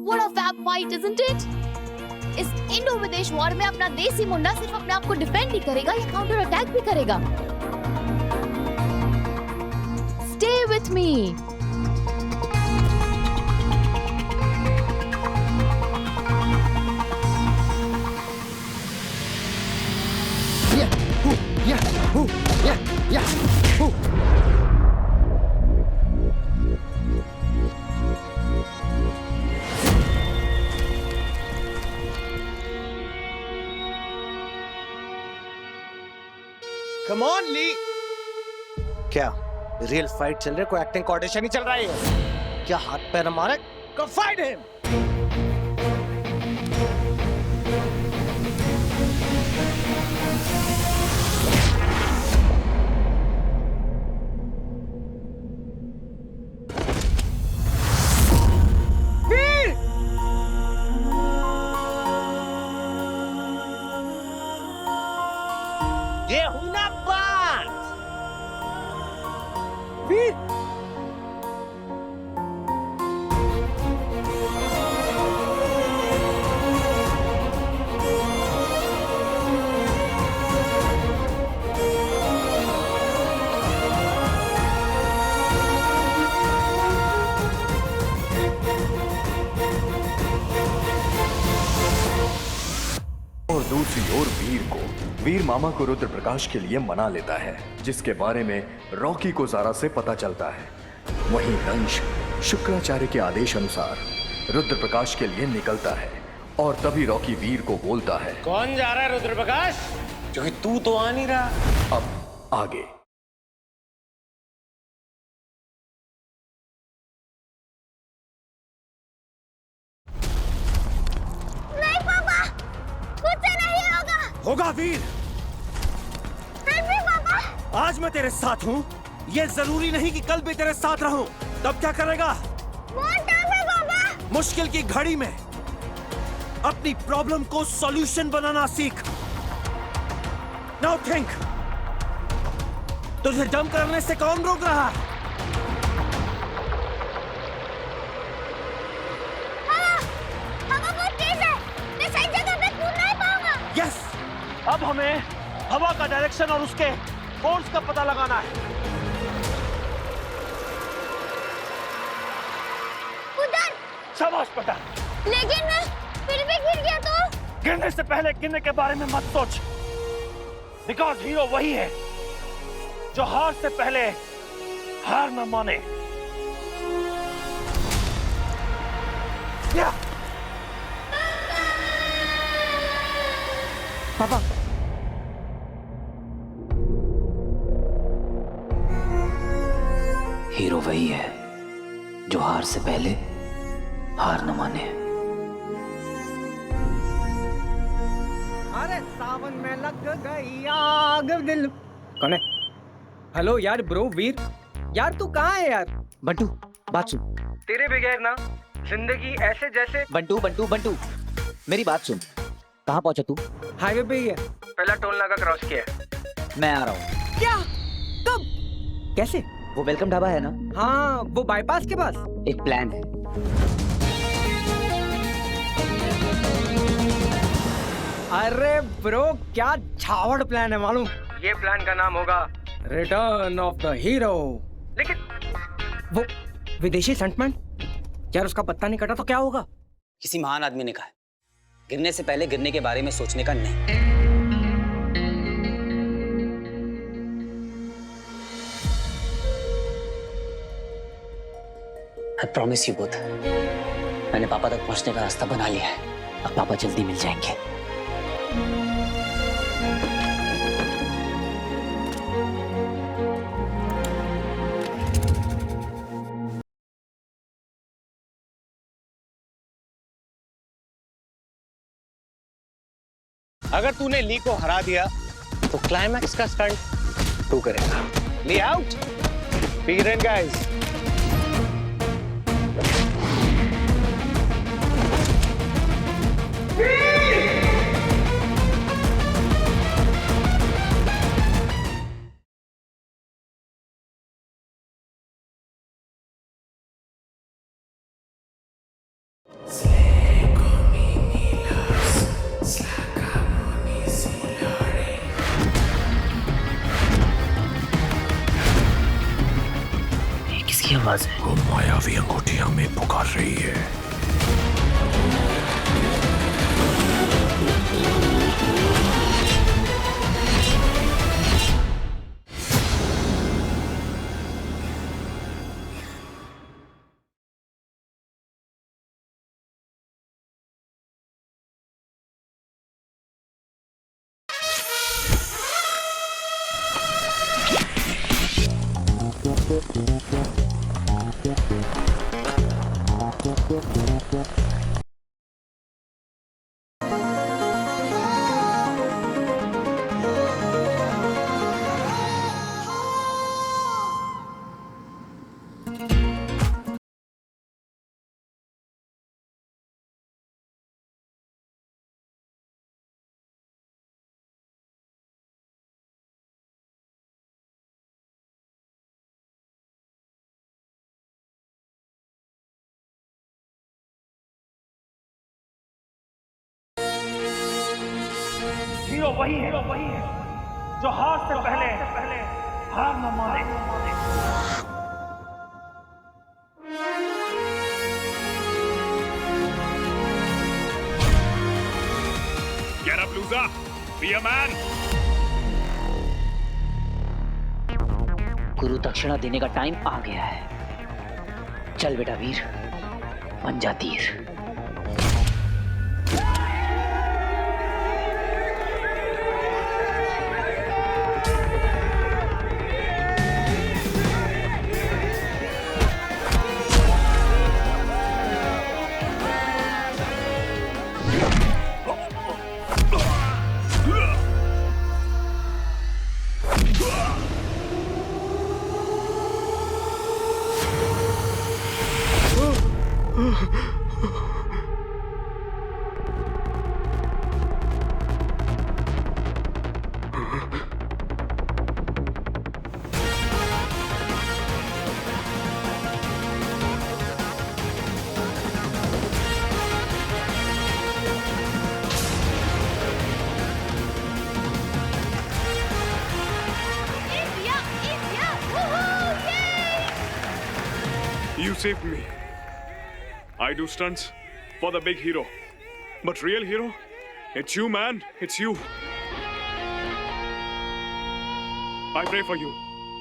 What a fab fight, isn't it? इस इंडो विदेश वॉर में अपना देसी मुंडा सिर्फ अपने आप को डिफेंड ही करेगा या काउंटर अटैक भी करेगा। Stay with me. Come on Lee. क्या रियल फाइट चल रही है? कोई एक्टिंग कोऑर्डिनेशन नहीं चल रहा है? क्या हाथ पैर मारे? Go fight him! वीर! ये हूं ना बात। वीर! और दूसरी ओर वीर मामा को रुद्र प्रकाश के लिए मना लेता है, जिसके बारे में रॉकी को ज़ारा से पता चलता है। वहीं दंश शुक्राचार्य के आदेश अनुसार रुद्र प्रकाश के लिए निकलता है और तभी रॉकी वीर को बोलता है, कौन जा रहा है रुद्र प्रकाश? क्योंकि तू तो आ नहीं रहा। अब आगे। नहीं पापा, मुझसे नहीं होगा। होगा वीर, नहीं पापा। आज मैं तेरे साथ हूँ। ये जरूरी नहीं कि कल भी तेरे साथ रहूं। तब क्या करेगा? बहुत टफ है पापा। मुश्किल की घड़ी में अपनी प्रॉब्लम को सॉल्यूशन बनाना सीख। नाउ थिंक, तुझे जंप करने से कौन रोक रहा है? हवा बहुत तेज है, मैं सही जगह पे कूद नहीं पाऊंगा। यस, अब हमें हवा का डायरेक्शन और उसके फोर्स का पता लगाना है। उधर। शाबाश बेटा। लेकिन मैं फिर भी गिर गया तो? गिरने से पहले गिरने के बारे में मत सोच, बिकॉज हीरो वही है जो हार से पहले हार न माने। पापा, हीरो वही है जो हार से पहले हार न माने। अरे सावन में लग गई आग दिल। कौन है? हेलो यार ब्रो वीर, यार तू कहाँ है यार? बंटू बात सुन। तेरे बगैर ना जिंदगी ऐसे जैसे। बंटू बंटू बंटू मेरी बात सुन। कहाँ पहुंचा तू? हाईवे पे ही है, पहला टोल नाका क्रॉस किया है। मैं आ रहा हूँ। क्या? कब? कैसे? वो वेलकम ढाबा है ना? हाँ, वो बाईपास के पास। एक प्लान है। अरे ब्रो क्या छावड़ प्लान है मालूम? ये प्लान का नाम होगा रिटर्न ऑफ द हीरो। लेकिन वो विदेशी स्टंटमैन, यार उसका पत्ता नहीं कटा तो क्या होगा? किसी महान आदमी ने कहा है, गिरने से पहले गिरने के बारे में सोचने का नहीं। I promise you both. मैंने पापा तक पहुंचने का रास्ता बना लिया है। अब पापा जल्दी मिल जाएंगे। अगर तूने ली को हरा दिया तो क्लाइमैक्स का स्टंट तू करेगा। ली आउट, बिगिन गाइस। किसकी आवाज है? वो मायावी अंगूठी हमें पुकार रही है। हीरो वही है जो हार से पहले हार न माने। Get up, loser! Be a man! गुरु दक्षिणा देने का टाइम आ गया है। चल बेटा वीर, बन जा तीर। You saved me. I do stunts for the big hero. But real hero? It's you, man. It's you. I pray for you.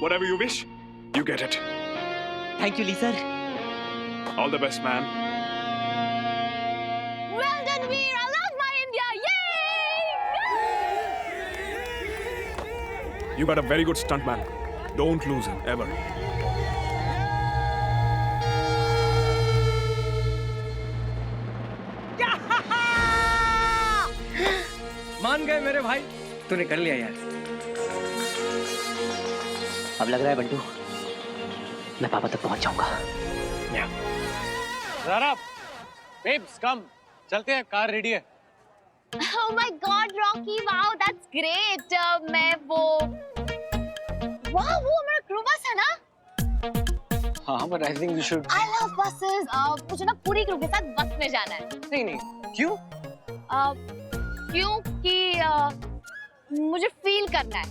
Whatever you wish, you get it. Thank you, Lee sir. All the best, man. Well done, Veer. I love my India. Yay! You got a very good stuntman. Don't lose him, ever. मान गए मेरे भाई, तूने कर लिया यार। अब लग रहा है बंटू, मैं पापा तक पहुंच जाऊंगा। ज़रा, babes, come. चलते हैं, कार रेडी है। Oh my God, Rocky! Wow, that's great. मैं वो हमारा क्रू बस है ना? हाँ, but I think we should. I love buses. मुझे ना पूरी क्रू के साथ बस में जाना है। नहीं, क्यों? क्योंकि मुझे फील करना है।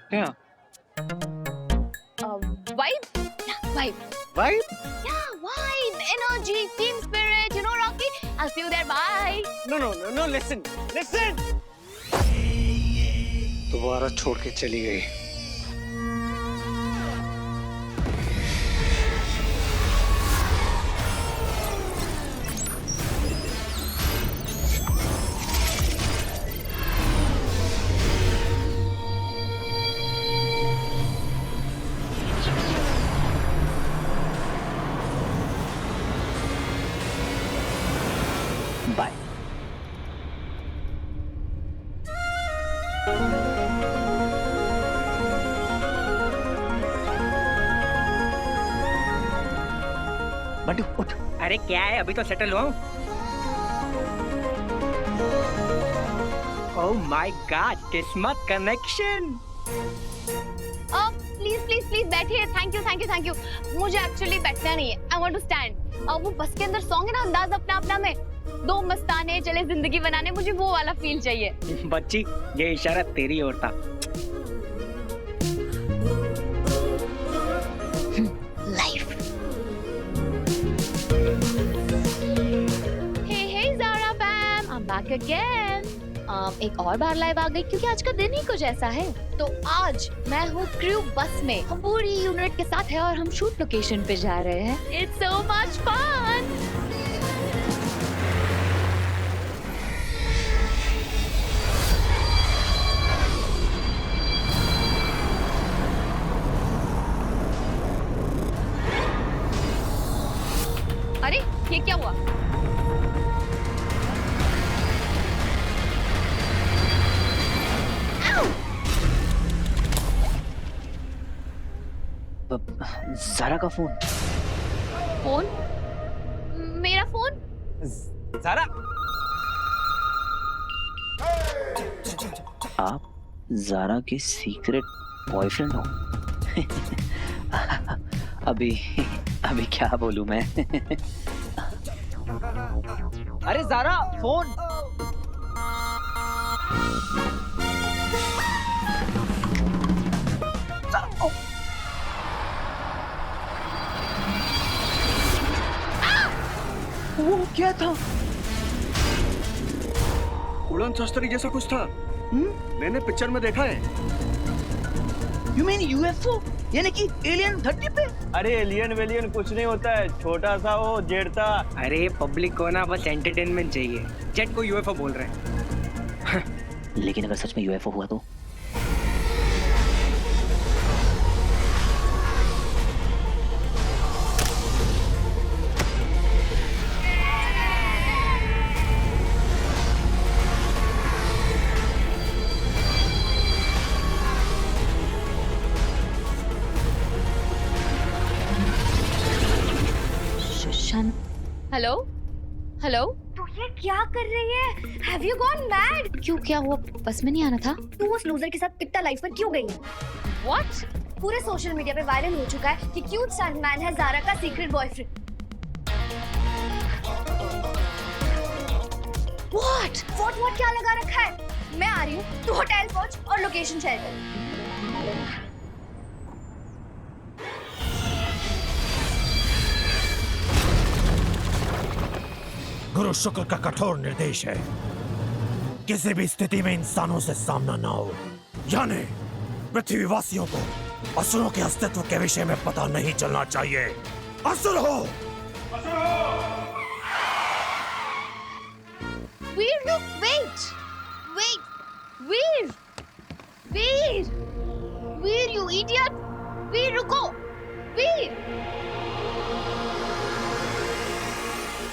क्या? Vibe? Vibe. Vibe? Yeah, vibe, energy, team spirit. You know, Rocky. I'll see you there. Bye. No. Listen. दोबारा छोड़ के चली गई। बंटू उठ। अरे क्या है, अभी तो सेटल हुआ। ओह माय गॉड, किस्मत कनेक्शन। प्लीज प्लीज प्लीज बैठिए। Thank you thank you thank you. मुझे एक्चुअली बैठना नहीं है, आई वांट टू स्टैंड। वो बस के अंदर सॉन्ग है ना, अंदाज अपना अपना में, दो मस्ताने चले जिंदगी बनाने, मुझे वो वाला फील चाहिए। बच्ची, ये इशारा तेरी ओर था। Life. Hey Zara fam, I am back again. एक और बार लाइव आ गई क्योंकि आज का दिन ही कुछ ऐसा है। तो आज मैं हूँ क्रू बस में, हम पूरी यूनिट के साथ है और हम शूट लोकेशन पे जा रहे हैं। It's so much fun. अरे ये क्या हुआ? ज़ारा का फोन। फोन? मेरा फोन? ज़ारा, आप ज़ारा के सीक्रेट बॉयफ्रेंड हो? अभी क्या बोलूं मैं? अरे ज़ारा, फोन। वो क्या था? उड़न शस्त्री जैसा कुछ था। मैंने पिक्चर में देखा है। You mean UFO? यानी कि एलियन धरती पे? अरे एलियन वेलियन कुछ नहीं होता है, छोटा सा वो जेट था। अरे पब्लिक को ना बस एंटरटेनमेंट चाहिए, जेट को यूएफओ बोल रहे हैं। लेकिन अगर सच में यूएफओ हुआ तो? Hello hello. तू ये क्या कर रही है? Have you gone mad? क्यों, क्या हुआ? बस में नहीं आना था? तू उस लूजर के साथ कितना लाइफ पर क्यों गई? What? पूरे सोशल मीडिया पे वायरल हो चुका है कि क्यूट स्टंटमैन है ज़ारा का सीक्रेट बॉयफ्रेंड। What क्या लगा रखा है? मैं आ रही हूँ, तू होटल पहुँच और लोकेशन शेयर कर। गुरु शुक्र का कठोर निर्देश है, किसी भी स्थिति में इंसानों से सामना ना हो, यानी पृथ्वीवासियों को असुरों के अस्तित्व के विषय में पता नहीं चलना चाहिए। असुर हो! वीर, look, wait, Veer, you idiot! वीर रुको, वीर!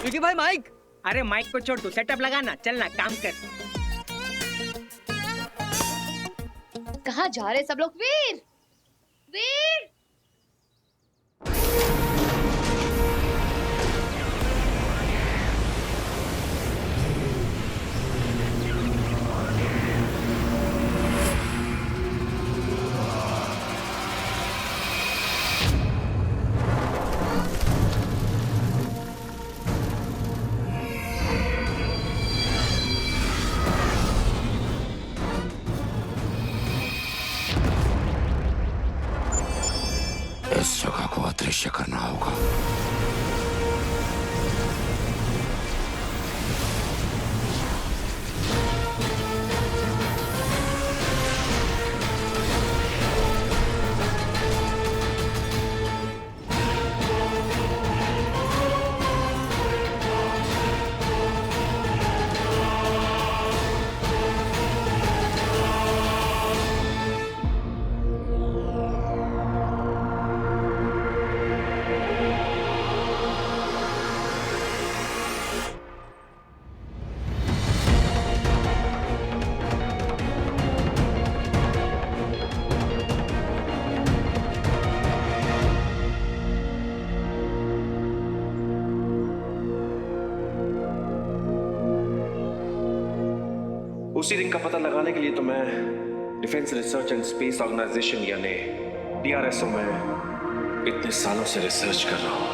क्योंकि भाई माइक। अरे माइक को छोड़, तू सेटअप लगाना, चलना काम कर। कहाँ जा रहे सब लोग? वीर, वीर! इस जगह को अदृश्य करना होगा। उसी रिंग का पता लगाने के लिए तो मैं defence research and space organisation यानी DRSO में इतने सालों से रिसर्च कर रहा हूँ।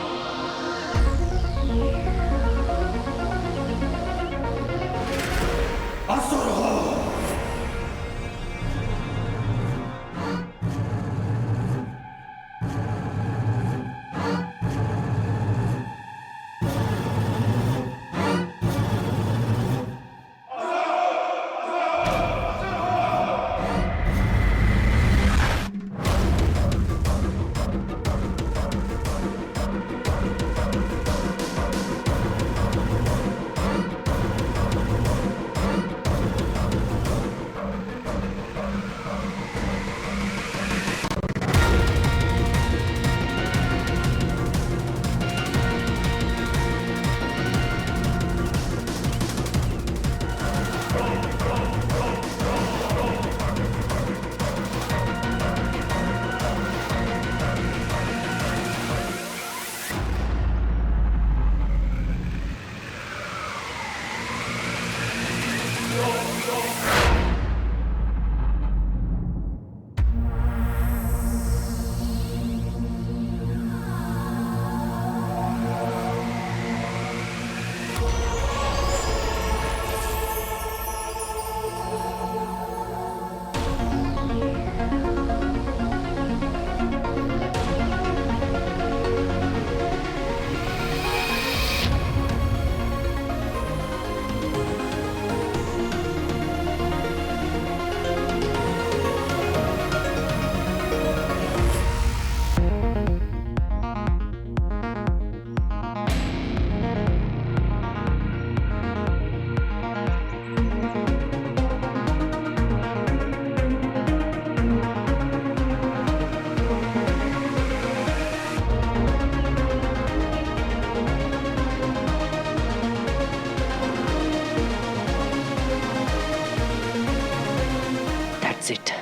It.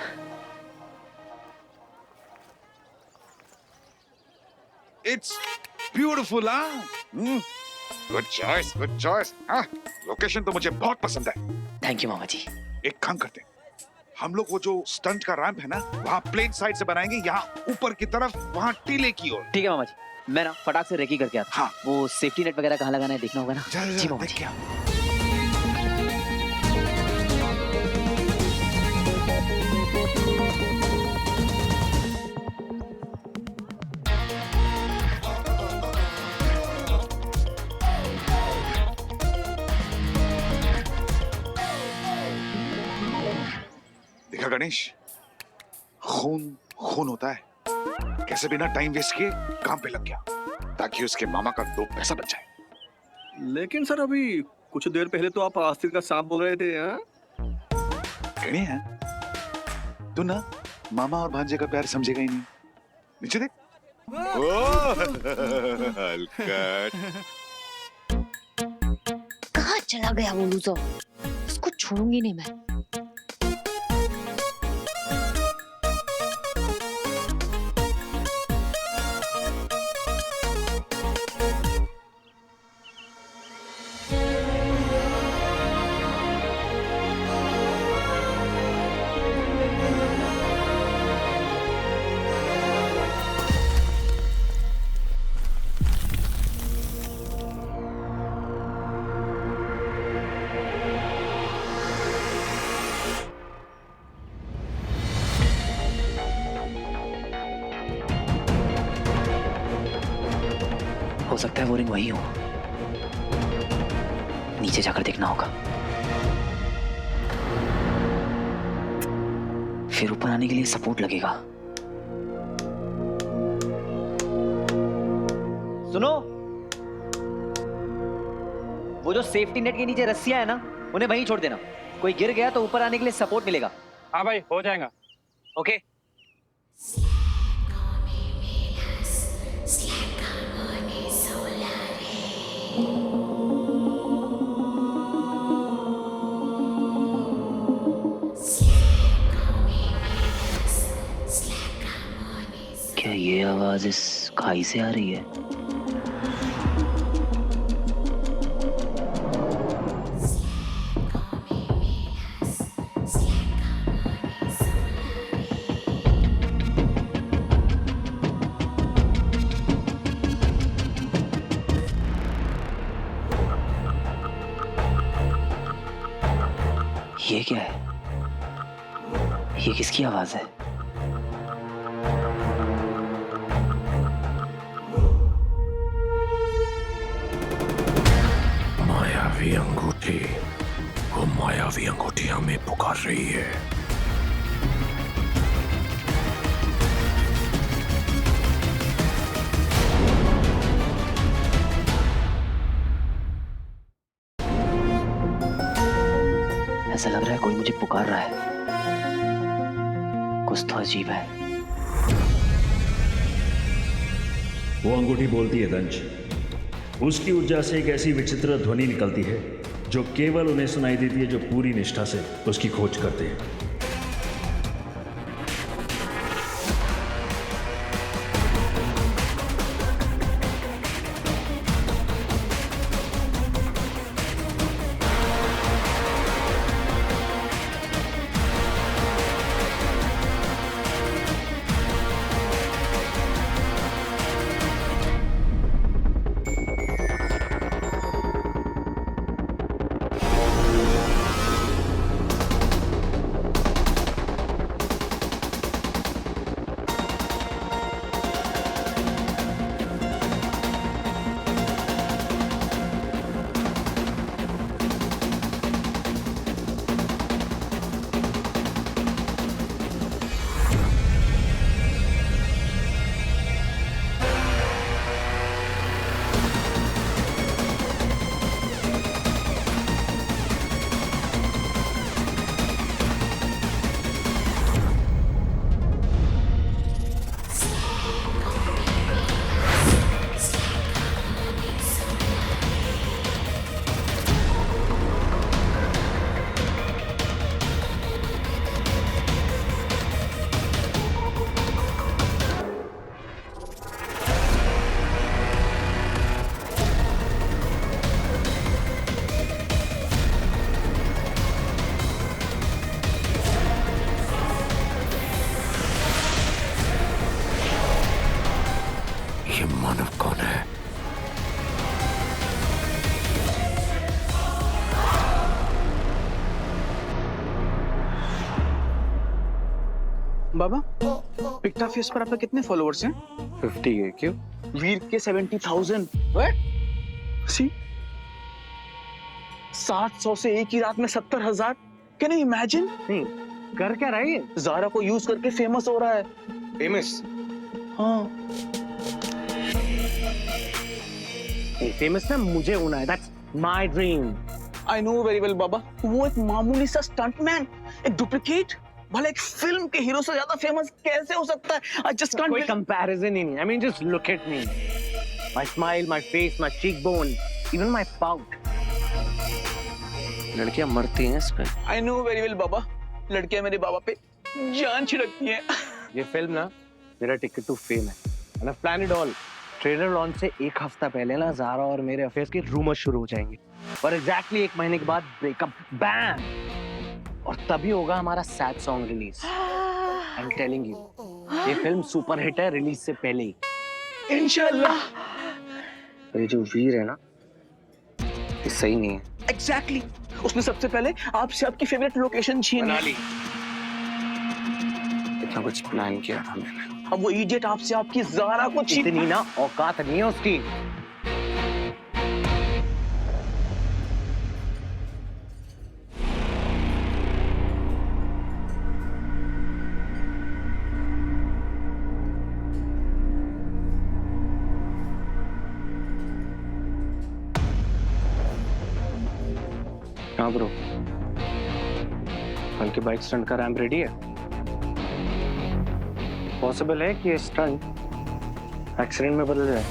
It's beautiful, huh? Good choice, good choice. हाँ, लोकेशन तो मुझे बहुत पसंद है। थैंक यू मामा जी। एक काम करते हैं, हम लोग वो जो स्टंट का रैंप है ना, वहाँ प्लेन साइड से बनाएंगे, यहाँ ऊपर की तरफ, वहाँ टीले की ओर। ठीक है मामा जी, मैं ना फटाक से रेकी करके आता। हाँ। वो सेफ्टी नेट वगैरह कहाँ लगाना है देखना होगा ना। जी मामा जी। देखा गणेश, खून खून होता है। कैसे बिना टाइम वेस्ट किए काम पे लग गया ताकि उसके मामा का 2 पैसा बच जाए। लेकिन सर अभी कुछ देर पहले तो आप आस्तीर का सांप बोल रहे थे। गणे हैं तू ना, मामा और भांजे का प्यार समझेगा ही नहीं। नीचे देख। कहाँ चला गया वो लूजर? इसको छोड़ूंगी नहीं मैं। हो सकता है वो रिंग वही हो। नीचे जाकर देखना होगा, फिर ऊपर आने के लिए सपोर्ट लगेगा। सुनो, वो जो सेफ्टी नेट के नीचे रस्सियां है ना, उन्हें वहीं छोड़ देना। कोई गिर गया तो ऊपर आने के लिए सपोर्ट मिलेगा। हाँ भाई, हो जाएगा। ओके। क्या ये आवाज इस खाई से आ रही है? क्या है? ये किसकी आवाज है? मायावी अंगूठी, वो मायावी अंगूठी हमें पुकार रही है। ऐसा लग रहा है कोई मुझे पुकार रहा है। कुछ तो अजीब है। वो अंगूठी बोलती है दंश। उसकी ऊर्जा से एक ऐसी विचित्र ध्वनि निकलती है जो केवल उन्हें सुनाई देती है जो पूरी निष्ठा से उसकी खोज करते हैं। ये मानव कौन है? बाबा, पिक्टा फेस पर आपके कितने फॉलोअर्स हैं? 50 है। क्यों? वीर के 70,000। व्हाट? सी 700 से एक ही रात में 70,000। Can you imagine? नहीं, कर क्या रहा है ये? ज़ारा को यूज करके फेमस हो रहा है। फेमस? हाँ। फेमस ना मुझे होना है। That's my dream. I know very well बाबा। वो एक मामूली सा स्टंटमैन, एक डुप्लीकेट, भले एक फिल्म के हीरो से ज्यादा फेमस कैसे हो सकता है? I just can't. कोई कंपैरिजन ही नहीं। I mean, just look at me. My smile, my face, my cheekbone, even my pout. लड़कियां मरती हैं इस पे। I know very well बाबा। लड़कियां मेरे बाबा पे जान छिड़कती हैं। ये फिल्म ना मेरा टिकट टू फेम है। And I've planned it all. Trailer launch से एक हफ्ता पहले ना ज़ारा और मेरे अफेयर्स के रूमर शुरू हो जाएंगे और एग्जैक्टली एक महीने के बाद ब्रेकअप, बैम, और तभी होगा हमारा sad song release. I am telling you, ये फिल्म सुपर हिट है रिलीज से पहले ही। इंशाल्लाह। ये जो वीर है ना, ये सही नहीं है। एग्जैक्टली। उसने सबसे पहले आपसे आपकी फेवरेट लोकेशन छीनी। इतना कुछ प्लान किया था मैंने। अब वो इडियट आपसे आपकी ज़ारा को छीन। इतनी ना औकात नहीं है उसकी। हाँ ब्रो, कल के बाइक स्टंट का रैंप रेडी है। पॉसिबल है कि ये स्टंट एक्सीडेंट में बदल जाए।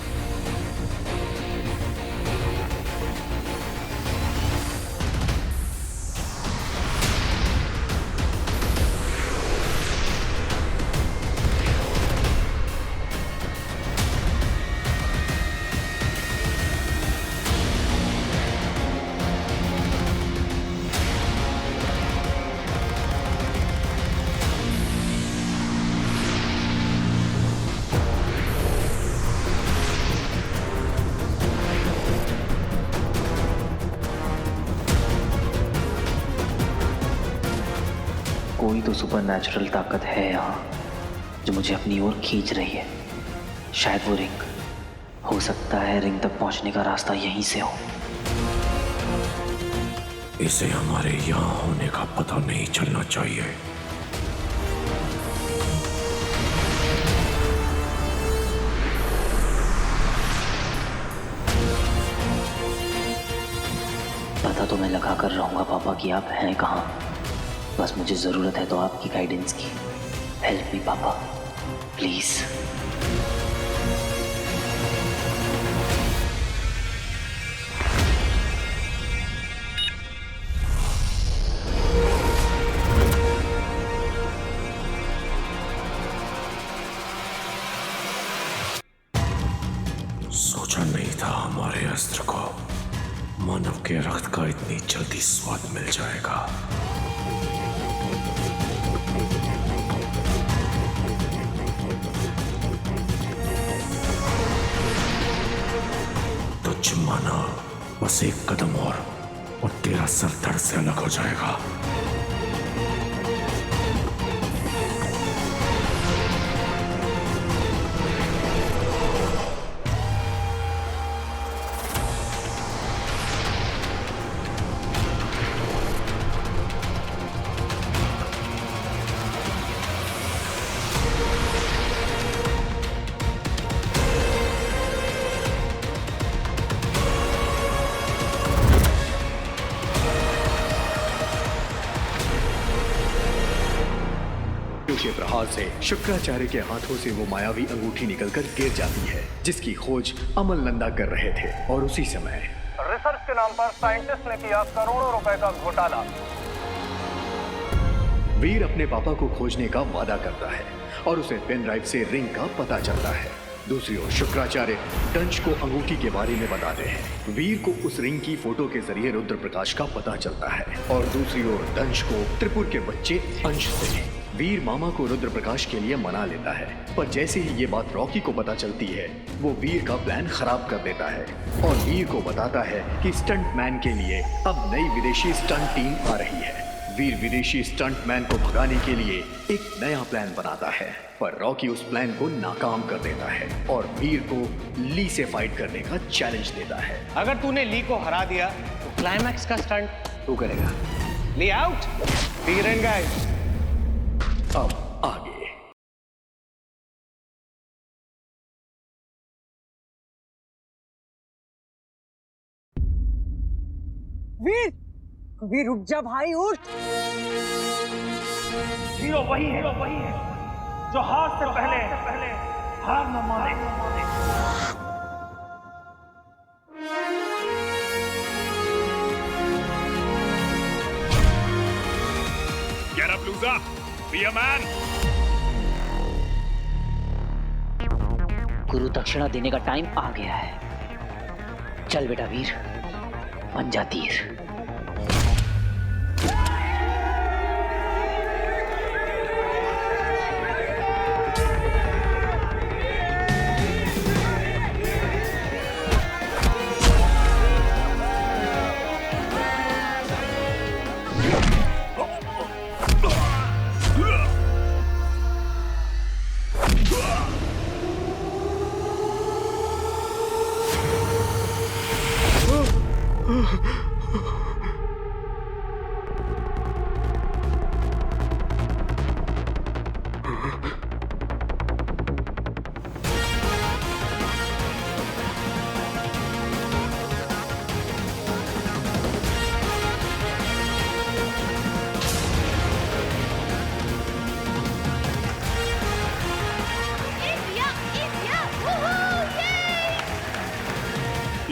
तो सुपरनैचुरल ताकत है यहाँ जो मुझे अपनी ओर खींच रही है। शायद वो रिंग, हो सकता है रिंग तक पहुंचने का रास्ता यहीं से हो। इसे हमारे यहाँ होने का पता नहीं चलना चाहिए। पता तो मैं लगा कर रहूंगा पापा कि आप हैं कहाँ। बस मुझे जरूरत है तो आपकी गाइडेंस की। हेल्प मी पापा, प्लीज। सोचा नहीं था हमारे अस्त्र को मानव के रक्त का इतनी जल्दी स्वाद मिल जाएगा। तुझ माना बस एक कदम और तेरा सर धड़ से अलग हो जाएगा। के प्रहार से शुक्राचार्य के हाथों से वो मायावी अंगूठी निकलकर गिर जाती है जिसकी खोज अमल नंदा कर रहे थे। और उसी समय रिसर्च के नाम पर साइंटिस्ट ने किया करोड़ों रुपए का घोटाला। वीर अपने पापा को खोजने का वादा करता है और उसे पेन ड्राइव से रिंग का पता चलता है। दूसरी ओर शुक्राचार्य दंश को अंगूठी के बारे में बताते हैं। वीर को उस रिंग की फोटो के जरिए रुद्र प्रकाश का पता चलता है और दूसरी ओर दंश को त्रिपुर के बच्चे अंश से। वीर मामा को रुद्र प्रकाश के लिए मना लेता है, पर जैसे ही ये बात रॉकी को पता चलती है वो वीर का प्लान खराब कर देता है और वीर को बताता है कि स्टंट मैन के लिए अब नई विदेशी स्टंट टीम आ रही है। वीर विदेशी स्टंट मैन को भगाने के लिए एक नया प्लान बनाता है, पर रॉकी उस प्लान को नाकाम कर देता है और वीर को ली से फाइट करने का चैलेंज देता है। अगर तूने ली को हरा दिया तो क्लाइमैक्स का स्टंट तू करेगा। ली आउट, वीर एंड गाइस। अब आगे। वीर, वीर रुक जा भाई, उठ। हीरो वही है जो हार से पहले हार न माने। Get up, loser! Be a man! गुरु दक्षिणा देने का टाइम आ गया है। चल बेटा वीर, बन जा तीर।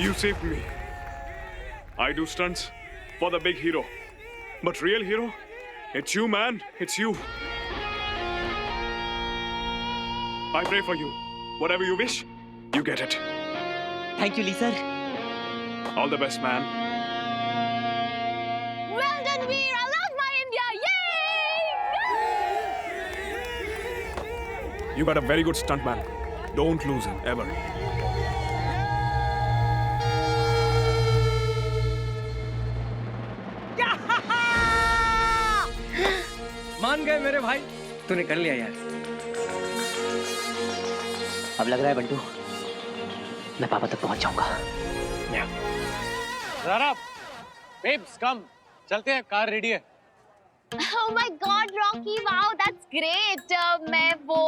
You saved me. I do stunts for the big hero. But real hero, it's you, man. It's you. I pray for you. Whatever you wish, you get it. Thank you, Lee sir. All the best, man. Well done, Veer. I love my India. Yay! You got a very good stuntman. Don't lose him, ever. मान बन गए मेरे भाई। तूने कर लिया यार। अब लग रहा है बंटू मैं पापा तक पहुंच जाऊंगा। ज़ारा, babes, come, चलते हैं, कार रेडी है। Oh my God, Rocky! Wow, that's great. मैं वो